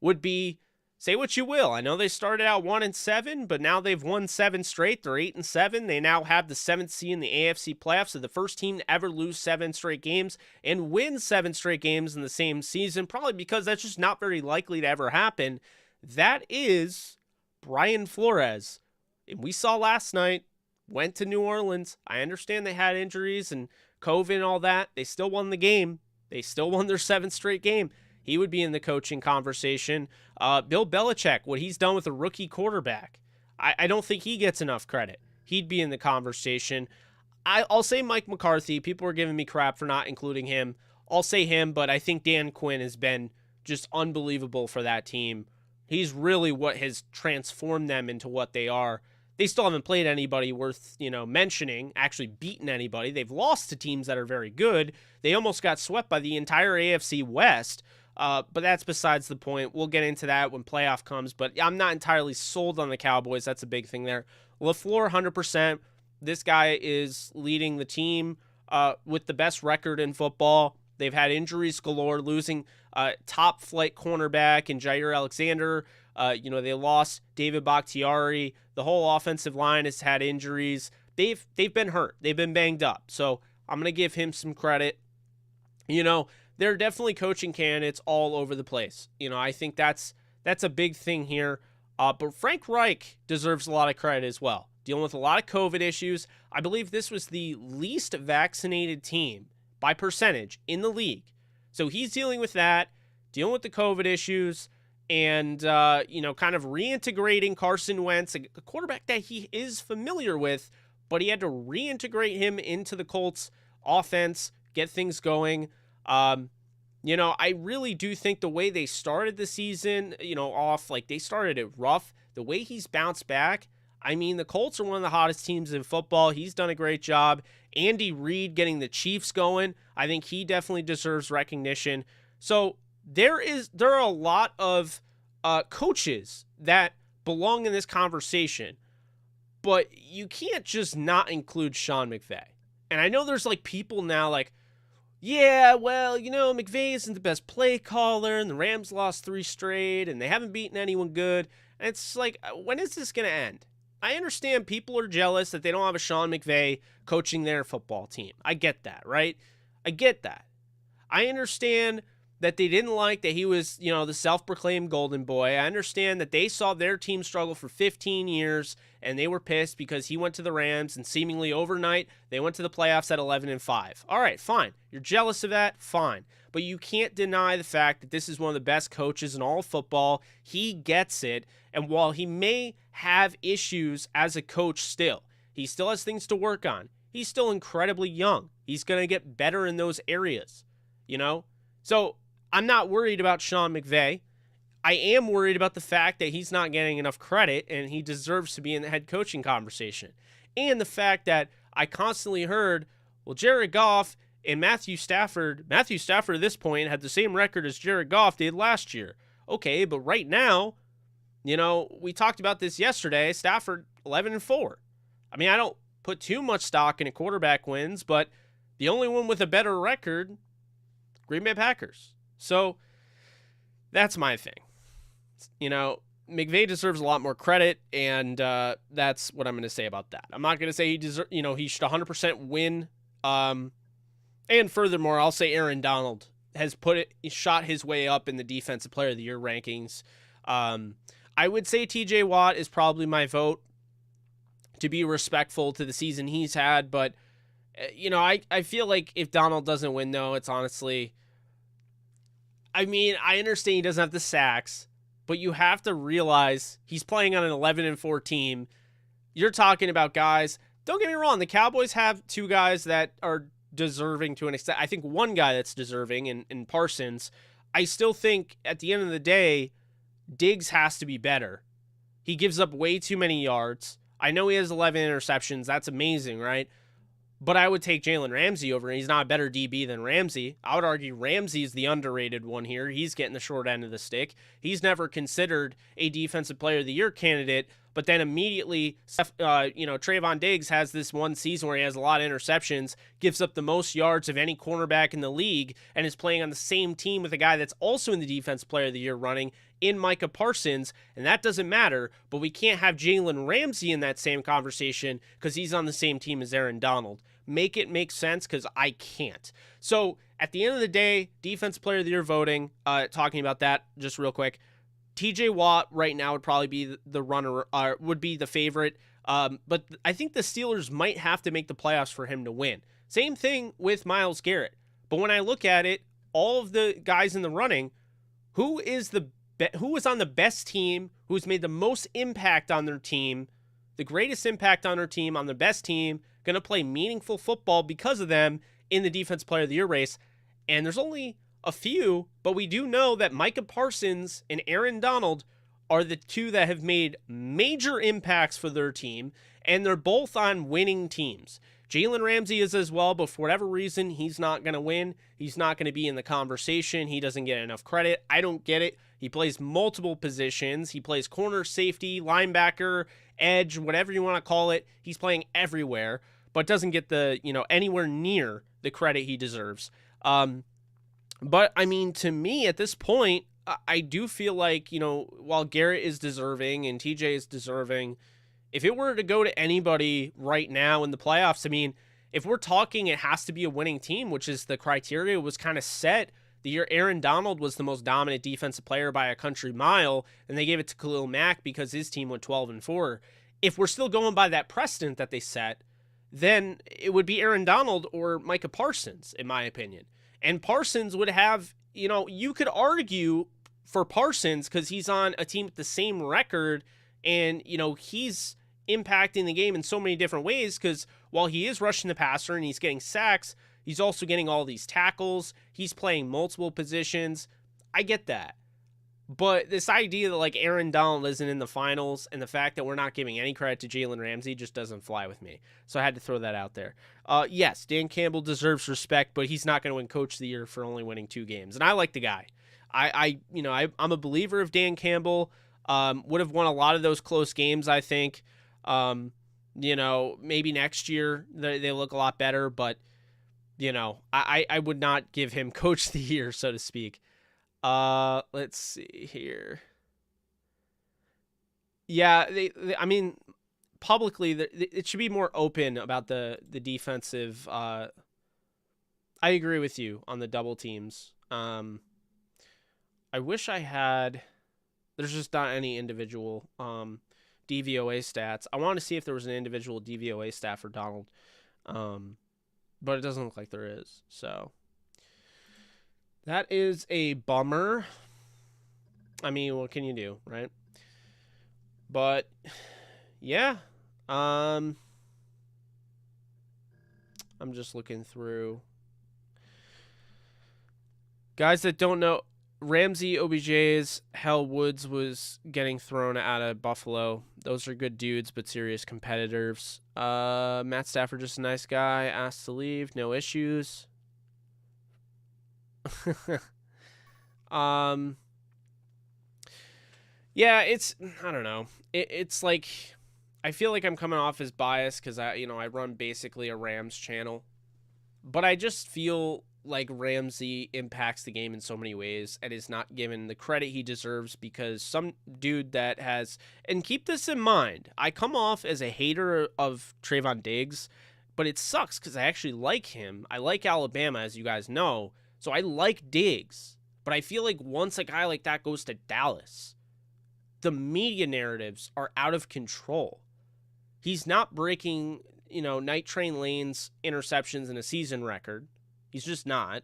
Would be, say what you will, I know they started out 1-7, but now they've won 7 straight. They're 8-7. They now have the 7th seed in the AFC playoffs. So the first team to ever lose 7 straight games and win 7 straight games in the same season, probably because that's just not very likely to ever happen. That is Brian Flores. And we saw last night, went to New Orleans. I understand they had injuries and COVID and all that. They still won the game. They still won their 7th straight game. He would be in the coaching conversation. Bill Belichick, what he's done with a rookie quarterback, I don't think he gets enough credit. He'd be in the conversation. I'll say Mike McCarthy. People are giving me crap for not including him. I'll say him, but I think Dan Quinn has been just unbelievable for that team. He's really what has transformed them into what they are. They still haven't played anybody worth, mentioning, actually beaten anybody. They've lost to teams that are very good. They almost got swept by the entire AFC West, but that's besides the point. We'll get into that when playoff comes, but I'm not entirely sold on the Cowboys. That's a big thing there. LaFleur, 100%. This guy is leading the team with the best record in football. They've had injuries galore, losing top flight cornerback in Jair Alexander. They lost David Bakhtiari. The whole offensive line has had injuries. They've been hurt. They've been banged up. So I'm going to give him some credit. There are definitely coaching candidates all over the place. I think that's a big thing here. But Frank Reich deserves a lot of credit as well. Dealing with a lot of COVID issues. I believe this was the least vaccinated team by percentage in the league. So he's dealing with that, dealing with the COVID issues, and, kind of reintegrating Carson Wentz, a quarterback that he is familiar with, but he had to reintegrate him into the Colts offense, get things going. I really do think the way they started the season, they started it rough. The way he's bounced back, the Colts are one of the hottest teams in football. He's done a great job. Andy Reid getting the Chiefs going, I think he definitely deserves recognition. So there are a lot of coaches that belong in this conversation, but you can't just not include Sean McVay. And I know there's people now yeah, well, McVay isn't the best play caller, and the Rams lost 3 straight, and they haven't beaten anyone good. And it's when is this going to end? I understand people are jealous that they don't have a Sean McVay coaching their football team. I get that, right? I get that. I understand that they didn't like that he was, the self-proclaimed golden boy. I understand that they saw their team struggle for 15 years, and they were pissed because he went to the Rams, and seemingly overnight, they went to the playoffs at 11-5. All right, fine. You're jealous of that? Fine. But you can't deny the fact that this is one of the best coaches in all of football. He gets it, and while he may have issues as a coach still, he still has things to work on. He's still incredibly young. He's going to get better in those areas, So I'm not worried about Sean McVay. I am worried about the fact that he's not getting enough credit and he deserves to be in the head coaching conversation. And the fact that I constantly heard, well, Jared Goff and Matthew Stafford at this point had the same record as Jared Goff did last year. Okay, but right now, we talked about this yesterday, Stafford 11-4. I don't put too much stock in a quarterback wins, but the only one with a better record, Green Bay Packers. So that's my thing. McVay deserves a lot more credit, and that's what I'm going to say about that. I'm not going to say he should 100% win. And furthermore, I'll say Aaron Donald has shot his way up in the Defensive Player of the Year rankings. I would say TJ Watt is probably my vote to be respectful to the season he's had, but I feel like if Donald doesn't win, though, it's honestly, I understand he doesn't have the sacks, but you have to realize he's playing on an 11-4 team. You're talking about guys. Don't get me wrong. The Cowboys have 2 guys that are deserving to an extent. I think one guy that's deserving in Parsons. I still think at the end of the day, Diggs has to be better. He gives up way too many yards. I know he has 11 interceptions. That's amazing, right? But I would take Jalen Ramsey over. He's not a better DB than Ramsey. I would argue Ramsey is the underrated one here. He's getting the short end of the stick. He's never considered a Defensive Player of the Year candidate, but then immediately, Trayvon Diggs has this one season where he has a lot of interceptions, gives up the most yards of any cornerback in the league, and is playing on the same team with a guy that's also in the Defensive Player of the Year running in Micah Parsons, and that doesn't matter, but we can't have Jalen Ramsey in that same conversation because he's on the same team as Aaron Donald. Make it make sense, because I can't. So at the end of the day, Defensive Player of the Year voting, talking about that just real quick, TJ Watt right now would probably be the runner, would be the favorite, but I think the Steelers might have to make the playoffs for him to win. Same thing with Myles Garrett. But when I look at it, all of the guys in the running, who is on the best team, who's made the most impact on their team, the greatest impact on their team, on the best team, going to play meaningful football because of them in the Defensive Player of the Year race? And there's only a few, but we do know that Micah Parsons and Aaron Donald are the two that have made major impacts for their team, and they're both on winning teams. Jalen Ramsey is as well, but for whatever reason, he's not going to win. He's not going to be in the conversation. He doesn't get enough credit. I don't get it. He plays multiple positions. He plays corner, safety, linebacker, edge, whatever you want to call it. He's playing everywhere, but doesn't get the, anywhere near the credit he deserves. But I mean, to me at this point, I do feel like, while Garrett is deserving and TJ is deserving, if it were to go to anybody right now in the playoffs, I mean, if we're talking it has to be a winning team, which is the criteria was kind of set the year Aaron Donald was the most dominant defensive player by a country mile, and they gave it to Khalil Mack because his team went 12-4. If we're still going by that precedent that they set, then it would be Aaron Donald or Micah Parsons, in my opinion. And Parsons would have, you could argue for Parsons because he's on a team with the same record, and, he's impacting the game in so many different ways because while he is rushing the passer and he's getting sacks, he's also getting all these tackles. He's playing multiple positions. I get that. But this idea that, Aaron Donald isn't in the finals and the fact that we're not giving any credit to Jalen Ramsey just doesn't fly with me. So I had to throw that out there. Yes, Dan Campbell deserves respect, but he's not going to win Coach of the Year for only winning 2 games. And I like the guy. I'm a believer of Dan Campbell. Would have won a lot of those close games, I think. Maybe next year they look a lot better, but, I would not give him Coach of the Year, so to speak. Let's see here. Yeah, I mean, publicly, it should be more open about the defensive. I agree with you on the double teams. I wish I had. There's just not any individual DVOA stats. I want to see if there was an individual DVOA stat for Donald, but it doesn't look like there is. So that is a bummer. I mean, what can you do, right? But yeah, I'm just looking through guys that don't know. Ramsey, OBJ's, Hell Woods was getting thrown out of Buffalo. Those are good dudes, but serious competitors. Matt Stafford, just a nice guy. Asked to leave, no issues. Yeah, I don't know. It's like, I feel like I'm coming off as biased because I run basically a Rams channel, but I just feel like Ramsey impacts the game in so many ways and is not given the credit he deserves because some dude that has, and keep this in mind, I come off as a hater of Trayvon Diggs, but it sucks because I actually like him. I like Alabama, as you guys know, so I like Diggs, but I feel like once a guy like that goes to Dallas, the media narratives are out of control. He's not breaking, Night Train Lane's interceptions in a season record. He's just not.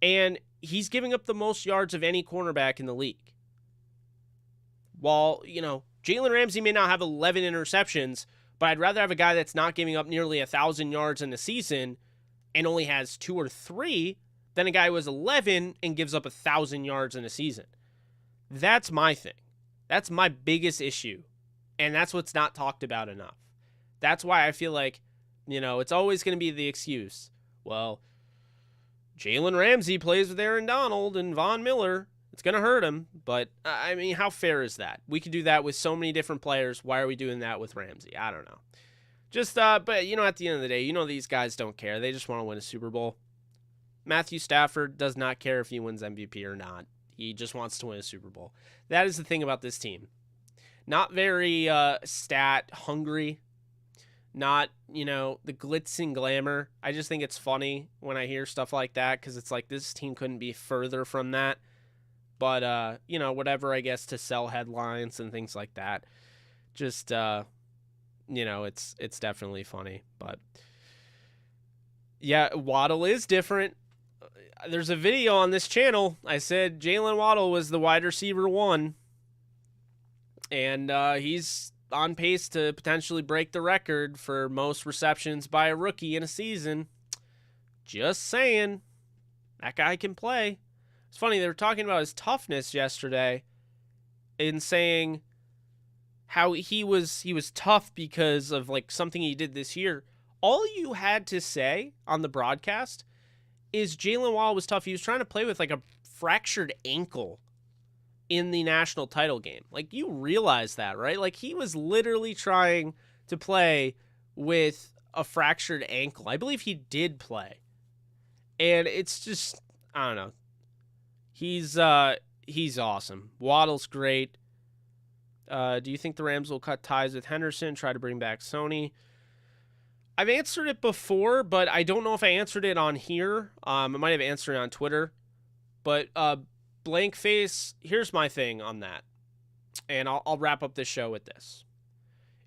And he's giving up the most yards of any cornerback in the league. While, Jalen Ramsey may not have 11 interceptions, but I'd rather have a guy that's not giving up nearly 1,000 yards in a season and only has 2 or 3 than a guy who has 11 and gives up 1,000 yards in a season. That's my thing. That's my biggest issue. And that's what's not talked about enough. That's why I feel like It's always going to be the excuse. Well, Jalen Ramsey plays with Aaron Donald and Von Miller. It's going to hurt him. But, I mean, how fair is that? We could do that with so many different players. Why are we doing that with Ramsey? I don't know. But, at the end of the day, these guys don't care. They just want to win a Super Bowl. Matthew Stafford does not care if he wins MVP or not. He just wants to win a Super Bowl. That is the thing about this team. Not very stat hungry. Not, the glitz and glamour. I just think it's funny when I hear stuff like that because it's like this team couldn't be further from that. But, whatever, I guess, to sell headlines and things like that. Just, it's definitely funny. But, yeah, Waddle is different. There's a video on this channel. I said Jalen Waddle was the wide receiver 1. And he's on pace to potentially break the record for most receptions by a rookie in a season. Just saying. That guy can play. It's funny, they were talking about his toughness yesterday and saying how he was tough because of like something he did this year. All you had to say on the broadcast is Jalen Waddle was tough. He was trying to play with like a fractured ankle in the national title game. Like, you realize that, right? Like, he was literally trying to play with a fractured ankle. I believe he did play. And it's just, I don't know. He's awesome. Waddle's great. Do you think the Rams will cut ties with Henderson, try to bring back Sony? I've answered it before, but I don't know if I answered it on here. I might have answered it on Twitter. But blank face, here's my thing on that. And I'll wrap up this show with this.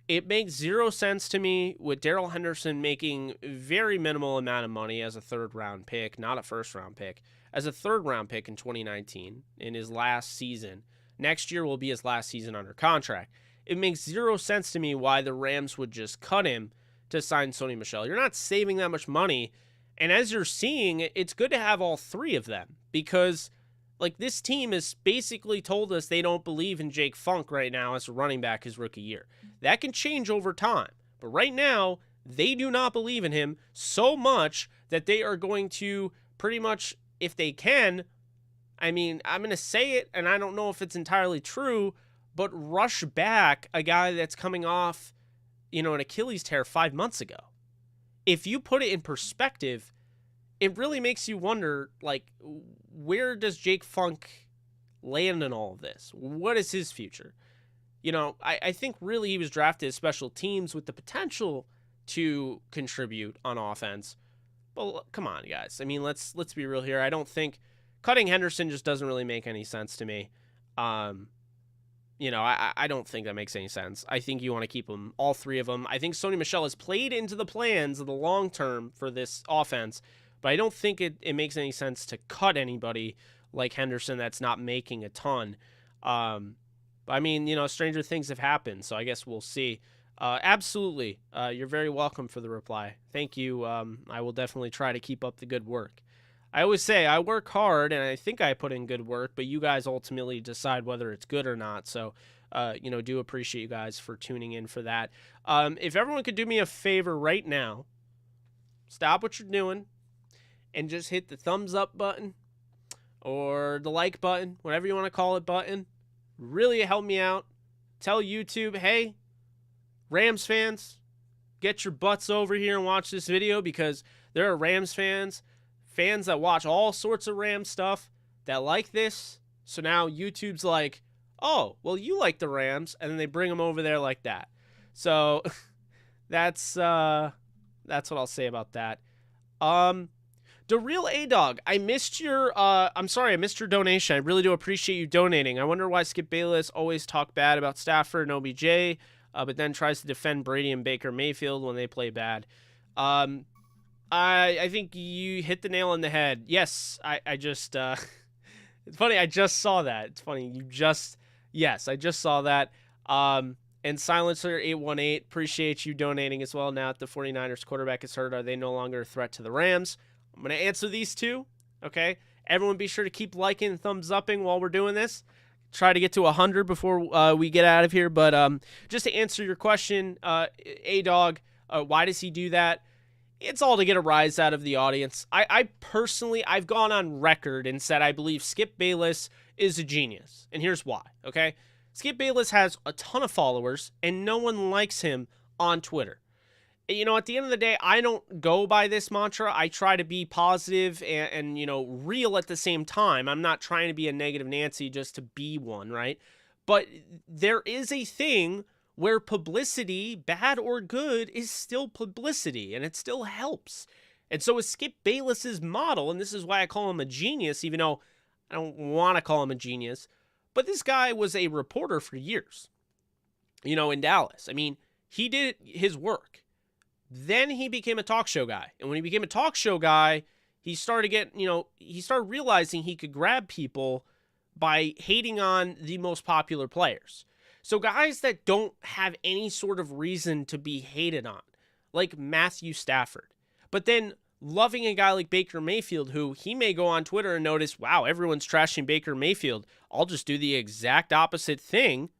It makes zero sense to me with Darrell Henderson making very minimal amount of money as a third-round pick, not a first-round pick, as a third-round pick in 2019 in his last season. Next year will be his last season under contract. It makes zero sense to me why the Rams would just cut him to sign Sony Michel. You're not saving that much money. And as you're seeing, it's good to have all three of them because, like, this team has basically told us they don't believe in Jake Funk right now as a running back his rookie year. That can change over time. But right now, they do not believe in him so much that they are going to pretty much, if they can, I mean, I'm going to say it, and I don't know if it's entirely true, but rush back a guy that's coming off, an Achilles tear 5 months ago. If you put it in perspective, it really makes you wonder, like, where does Jake Funk land in all of this? What is his future? I think really he was drafted as special teams with the potential to contribute on offense. But come on, guys. I mean, let's be real here. I don't think cutting Henderson just doesn't really make any sense to me. I don't think that makes any sense. I think you want to keep them, all three of them. I think Sony Michel has played into the plans of the long term for this offense, but I don't think it makes any sense to cut anybody like Henderson that's not making a ton. But I mean, stranger things have happened, so I guess we'll see. Absolutely. You're very welcome for the reply. Thank you. I will definitely try to keep up the good work. I always say I work hard, and I think I put in good work, but you guys ultimately decide whether it's good or not. So, do appreciate you guys for tuning in for that. If everyone could do me a favor right now, stop what you're doing and just hit the thumbs up button or the like button, whatever you want to call it button. Really help me out. Tell YouTube, hey, Rams fans, get your butts over here and watch this video because there are Rams fans that watch all sorts of Rams stuff that like this. So now YouTube's like, oh, well, you like the Rams, and then they bring them over there like that. So that's what I'll say about that. Darrell A-Dog, I missed your donation. I really do appreciate you donating. I wonder why Skip Bayless always talk bad about Stafford and OBJ, but then tries to defend Brady and Baker Mayfield when they play bad. I think you hit the nail on the head. Yes, I just it's funny, I just saw that. It's funny, I just saw that. And Silencer818, appreciate you donating as well. Now that the 49ers quarterback is hurt, are they no longer a threat to the Rams? I'm going to answer these two, okay? Everyone be sure to keep liking and thumbs upping while we're doing this. Try to get to 100 before we get out of here. But just to answer your question, A-Dog, why does he do that? It's all to get a rise out of the audience. I personally, I've gone on record and said I believe Skip Bayless is a genius. And here's why, okay? Skip Bayless has a ton of followers, and no one likes him on Twitter. You know, at the end of the day, I don't go by this mantra. I try to be positive and real at the same time. I'm not trying to be a negative Nancy just to be one, right? But there is a thing where publicity, bad or good, is still publicity, and it still helps. And so with Skip Bayless's model, and this is why I call him a genius, even though I don't want to call him a genius, but this guy was a reporter for years, in Dallas. I mean, he did his work. Then he became a talk show guy. And when he became a talk show guy, he started he started realizing he could grab people by hating on the most popular players. So guys that don't have any sort of reason to be hated on, like Matthew Stafford, but then loving a guy like Baker Mayfield, who he may go on Twitter and notice, wow, everyone's trashing Baker Mayfield. I'll just do the exact opposite thing,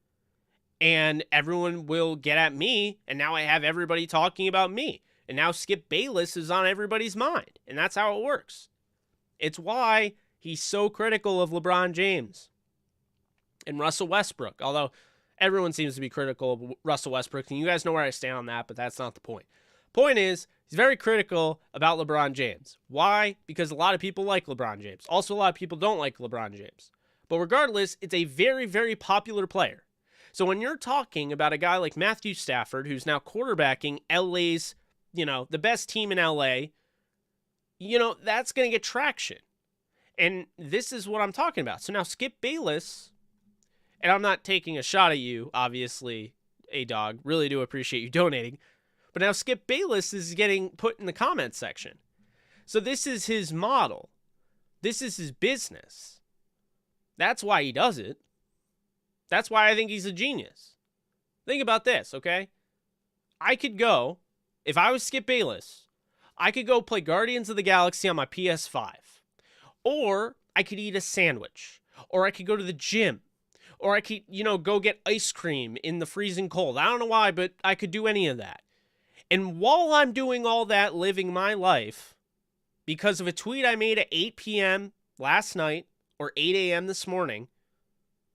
and everyone will get at me, and now I have everybody talking about me. And now Skip Bayless is on everybody's mind, and that's how it works. It's why he's so critical of LeBron James and Russell Westbrook, although everyone seems to be critical of Russell Westbrook, and you guys know where I stand on that, but that's not the point. Point is, he's very critical about LeBron James. Why? Because a lot of people like LeBron James. Also, a lot of people don't like LeBron James. But regardless, it's a very, very popular player. So when you're talking about a guy like Matthew Stafford, who's now quarterbacking LA's, the best team in LA, that's going to get traction. And this is what I'm talking about. So now Skip Bayless, and I'm not taking a shot at you, obviously, A-Dog. Really do appreciate you donating. But now Skip Bayless is getting put in the comment section. So this is his model. This is his business. That's why he does it. That's why I think he's a genius. Think about this, okay? I could go, if I was Skip Bayless, I could go play Guardians of the Galaxy on my PS5. Or I could eat a sandwich. Or I could go to the gym. Or I could, go get ice cream in the freezing cold. I don't know why, but I could do any of that. And while I'm doing all that, living my life, because of a tweet I made at 8 p.m. last night or 8 a.m. this morning,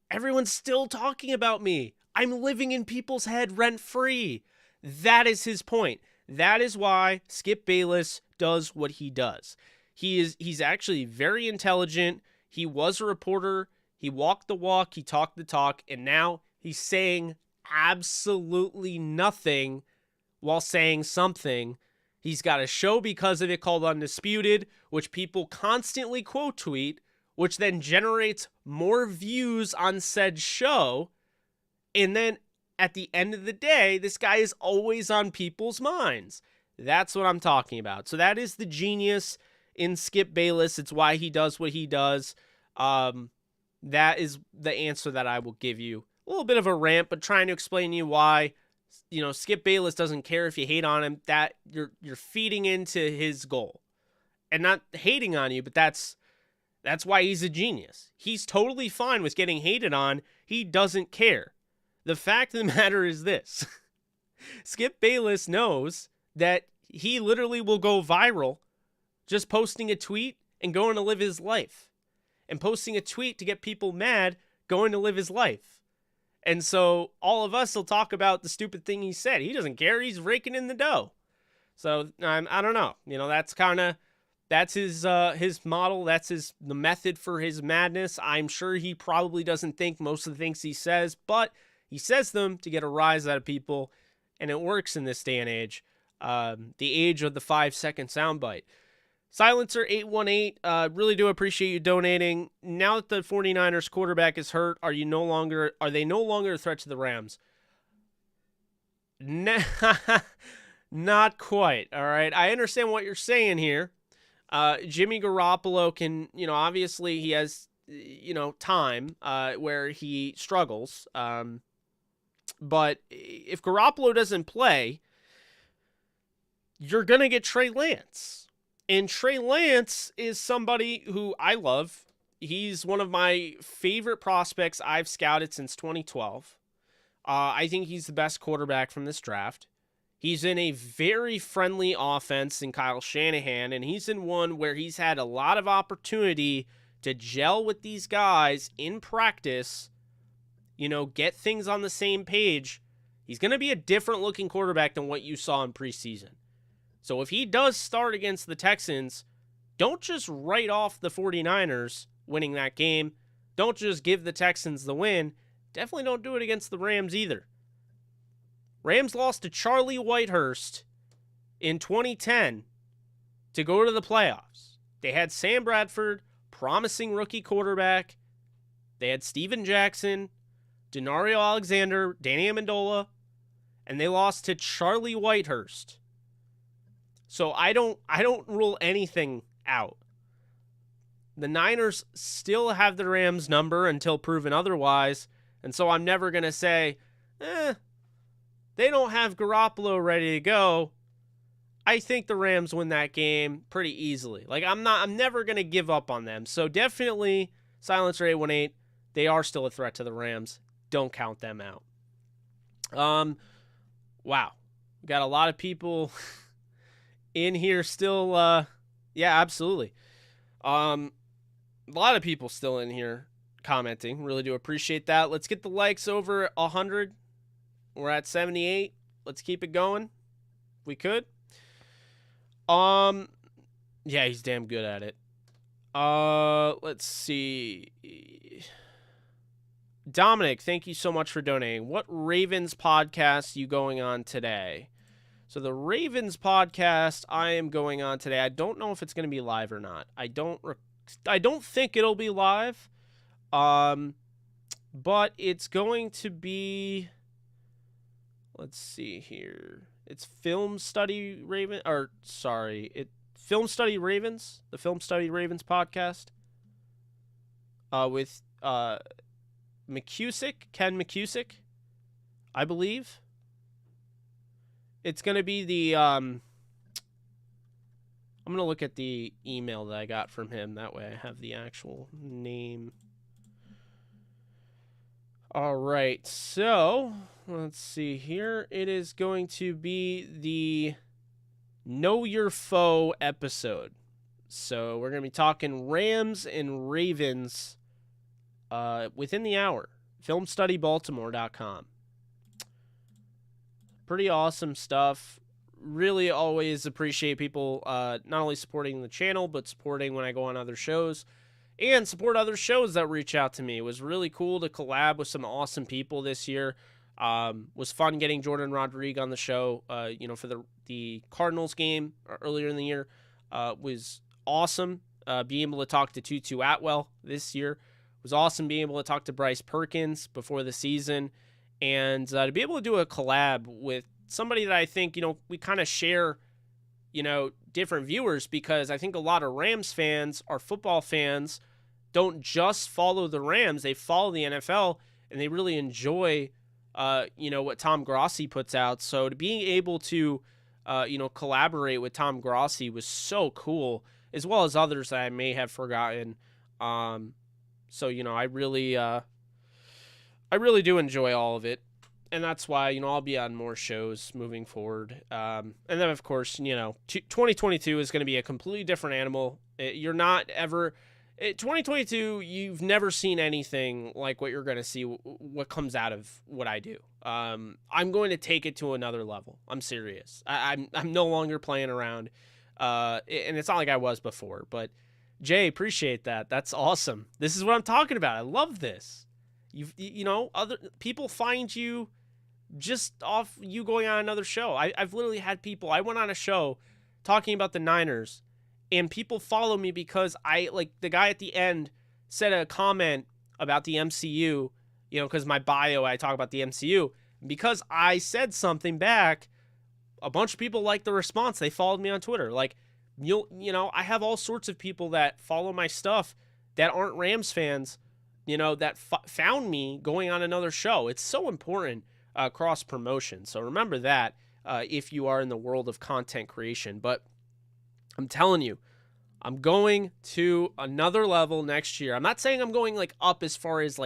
everyone's still talking about me. I'm living in people's head rent-free. That is his point. That is why Skip Bayless does what he does. He's actually very intelligent. He was a reporter. He walked the walk, he talked the talk, and now he's saying absolutely nothing while saying something. He's got a show because of it called Undisputed, which people constantly quote tweet, which then generates more views on said show. And then at the end of the day, this guy is always on people's minds. That's what I'm talking about. So that is the genius in Skip Bayless. It's why he does what he does. That is the answer that I will give you. A little bit of a rant, but trying to explain to you why, Skip Bayless doesn't care if you hate on him. That you're feeding into his goal. And not hating on you, but that's why he's a genius. He's totally fine with getting hated on. He doesn't care. The fact of the matter is this. Skip Bayless knows that he literally will go viral just posting a tweet and going to live his life. And posting a tweet to get people mad, going to live his life. And so all of us will talk about the stupid thing he said. He doesn't care. He's raking in the dough. So I don't know. That's his model. That's the method for his madness. I'm sure he probably doesn't think most of the things he says, but he says them to get a rise out of people, and it works in this day and age. The age of the 5-second soundbite. Silencer818, really do appreciate you donating. Now that the 49ers quarterback is hurt, are they no longer a threat to the Rams? Not quite, all right? I understand what you're saying here. Jimmy Garoppolo can, obviously he has, time where he struggles. But if Garoppolo doesn't play, you're going to get Trey Lance. And Trey Lance is somebody who I love. He's one of my favorite prospects I've scouted since 2012. I think he's the best quarterback from this draft. He's in a very friendly offense in Kyle Shanahan, and he's in one where he's had a lot of opportunity to gel with these guys in practice, get things on the same page. He's going to be a different looking quarterback than what you saw in preseason. So if he does start against the Texans, don't just write off the 49ers winning that game. Don't just give the Texans the win. Definitely don't do it against the Rams either. Rams lost to Charlie Whitehurst in 2010 to go to the playoffs. They had Sam Bradford, promising rookie quarterback. They had Steven Jackson, Denario Alexander, Danny Amendola, and they lost to Charlie Whitehurst. So I don't rule anything out. The Niners still have the Rams number until proven otherwise, and so I'm never going to say, they don't have Garoppolo ready to go. I think the Rams win that game pretty easily. I'm never going to give up on them. So definitely, Silencer 818, they are still a threat to the Rams. Don't count them out. Wow. We got a lot of people in here still. Yeah, absolutely. A lot of people still in here commenting. Really do appreciate that. Let's get the likes over 100. We're at 78. Let's keep it going. If we could. Yeah, he's damn good at it. Let's see. Dominic, thank you so much for donating. What Ravens podcast you going on today? So the Ravens podcast I am going on today, I don't know if it's going to be live or not. I don't think it'll be live. But it's going to be, let's see here. It's Film Study Ravens, the Film Study Ravens podcast. With Ken McCusick, I believe. It's going to be the, I'm going to look at the email that I got from him. That way I have the actual name. All right, so let's see here. It is going to be the Know Your Foe episode. So we're going to be talking Rams and Ravens within the hour. FilmStudyBaltimore.com. Pretty awesome stuff. Really always appreciate people not only supporting the channel, but supporting when I go on other shows. And support other shows that reach out to me. It was really cool to collab with some awesome people this year. Was fun getting Jordan Rodriguez on the show, for the Cardinals game earlier in the year. Was awesome. Being able to talk to Tutu Atwell this year. Was awesome being able to talk to Bryce Perkins before the season. And to be able to do a collab with somebody that I think, we kind of share, different viewers, because I think a lot of Rams fans are football fans, don't just follow the Rams, they follow the NFL, and they really enjoy, what Tom Grossi puts out. So to being able to, collaborate with Tom Grossi was so cool, as well as others that I may have forgotten. So, I really do enjoy all of it. And that's why, I'll be on more shows moving forward. And then, of course, 2022 is going to be a completely different animal. 2022, you've never seen anything like what you're going to see, what comes out of what I do. I'm going to take it to another level. I'm serious. I'm no longer playing around. And it's not like I was before. But, Jay, appreciate that. That's awesome. This is what I'm talking about. I love this. Other people find you just off you going on another show. I've literally had people, I went on a show talking about the Niners, and people follow me because the guy at the end said a comment about the MCU, because my bio, I talk about the MCU. Because I said something back, a bunch of people liked the response. They followed me on Twitter. I have all sorts of people that follow my stuff that aren't Rams fans, that found me going on another show. It's so important, cross promotion. So remember that if you are in the world of content creation. But I'm telling you, I'm going to another level next year. I'm not saying I'm going up as far as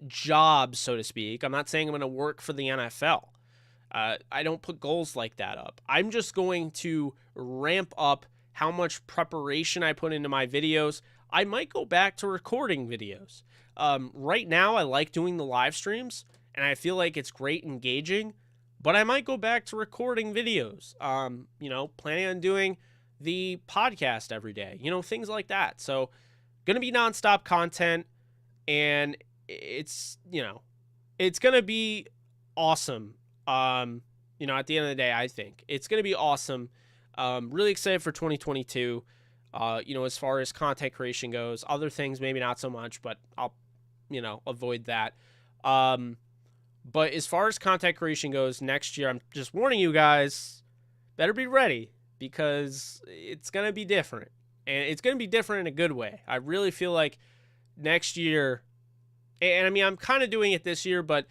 jobs, so to speak. I'm not saying I'm going to work for the NFL. I don't put goals like that up. I'm just going to ramp up how much preparation I put into my videos. I might go back to recording videos. Right now, I like doing the live streams, and I feel like it's great engaging, but I might go back to recording videos. Planning on doing the podcast every day, things like that. So, going to be nonstop content, and it's going to be awesome. At the end of the day, I think it's going to be awesome. Really excited for 2022. As far as content creation goes, other things maybe not so much, but I'll, avoid that. But as far as content creation goes next year, I'm just warning you guys, better be ready, because it's going to be different, and it's going to be different in a good way. I really feel like next year, and I mean, I'm kind of doing it this year, but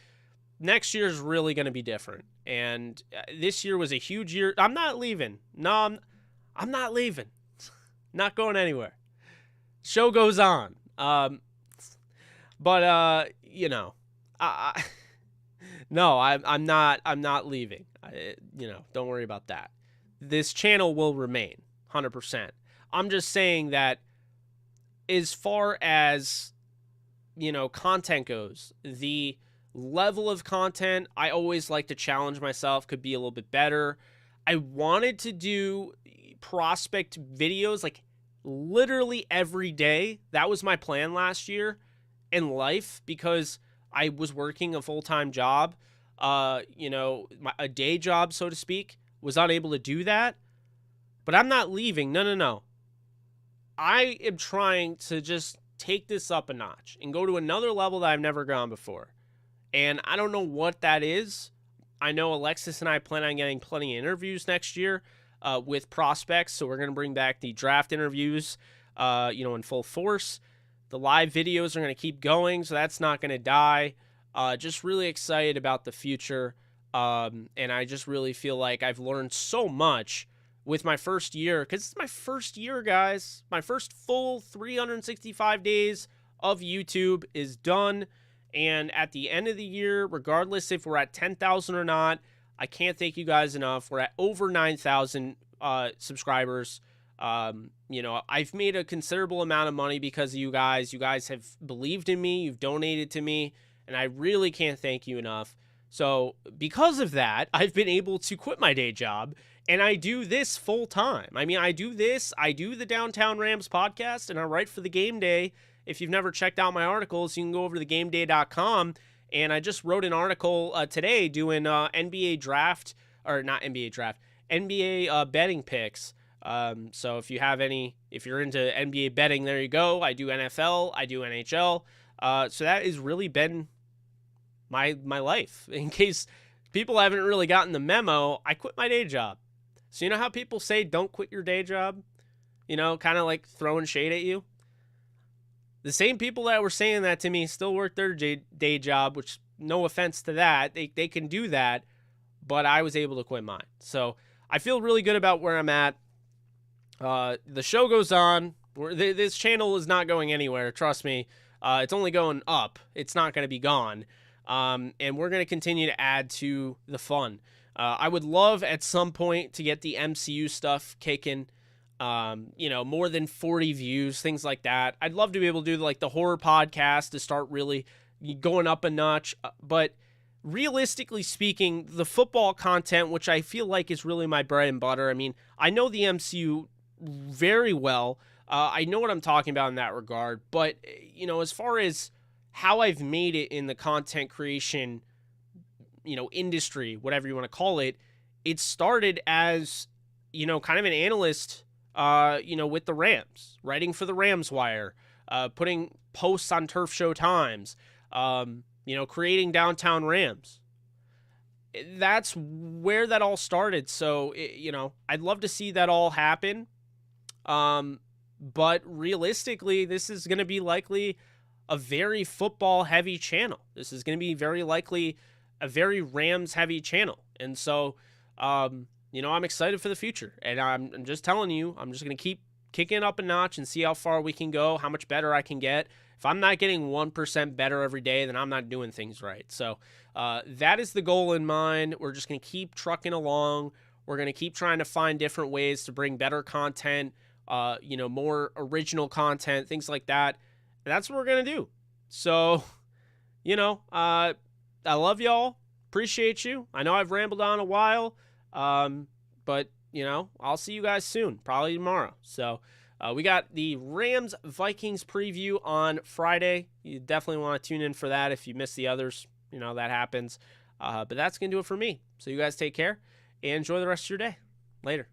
next year is really going to be different. And this year was a huge year. I'm not leaving. No, I'm not leaving. Not going anywhere. Show goes on. No, I'm not leaving. Don't worry about that. This channel will remain 100%. I'm just saying that as far as, content goes, the level of content, I always like to challenge myself, could be a little bit better. I wanted to do prospect videos like literally every day. That was my plan last year in life, because I was working a full-time job, a day job, so to speak, was unable to do that. But I'm not leaving. No. I am trying to just take this up a notch and go to another level that I've never gone before. And I don't know what that is. I know Alexis and I plan on getting plenty of interviews next year with prospects. So we're going to bring back the draft interviews, in full force. The live videos are going to keep going, so that's not going to die. Just really excited about the future. And I just really feel like I've learned so much with my first year, because it's my first year, guys. My first full 365 days of YouTube is done. And at the end of the year, regardless if we're at 10,000 or not, I can't thank you guys enough. We're at over 9,000 subscribers. I've made a considerable amount of money because of you guys. You guys have believed in me. You've donated to me. And I really can't thank you enough. So because of that, I've been able to quit my day job. And I do this full time. I mean, I do the Downtown Rams podcast, and I write for the Game Day. If you've never checked out my articles, you can go over to thegameday.com. And I just wrote an article today doing NBA draft, or not NBA draft, NBA betting picks. So if you're into NBA betting, there you go. I do NFL, I do NHL. So that has really been my life. In case people haven't really gotten the memo, I quit my day job. So you know how people say don't quit your day job? Kind of like throwing shade at you? The same people that were saying that to me still work their day job, which, no offense to that, they can do that, but I was able to quit mine. So I feel really good about where I'm at. The show goes on. This channel is not going anywhere, trust me. It's only going up. It's not going to be gone. And we're going to continue to add to the fun. I would love at some point to get the MCU stuff kicking. More than 40 views, things like that. I'd love to be able to do like the horror podcast to start really going up a notch. But realistically speaking, the football content, which I feel like is really my bread and butter. I mean, I know the MCU very well. I know what I'm talking about in that regard. But, as far as how I've made it in the content creation, industry, whatever you want to call it, it started as, kind of an analyst, with the Rams, writing for the Rams Wire, putting posts on Turf Show Times, creating Downtown Rams. That's where that all started. So, I'd love to see that all happen. But realistically, this is going to be likely a very football heavy channel. This is going to be very likely a very Rams heavy channel. And so, I'm excited for the future, and I'm just telling you, I'm just going to keep kicking it up a notch and see how far we can go, how much better I can get. If I'm not getting 1% better every day, then I'm not doing things right. So that is the goal in mind. We're just going to keep trucking along. We're going to keep trying to find different ways to bring better content, more original content, things like that. And that's what we're going to do. So, I love y'all. Appreciate you. I know I've rambled on a while, but, I'll see you guys soon, probably tomorrow. So we got the Rams-Vikings preview on Friday. You definitely want to tune in for that if you missed the others. That happens. But that's going to do it for me. So you guys take care and enjoy the rest of your day. Later.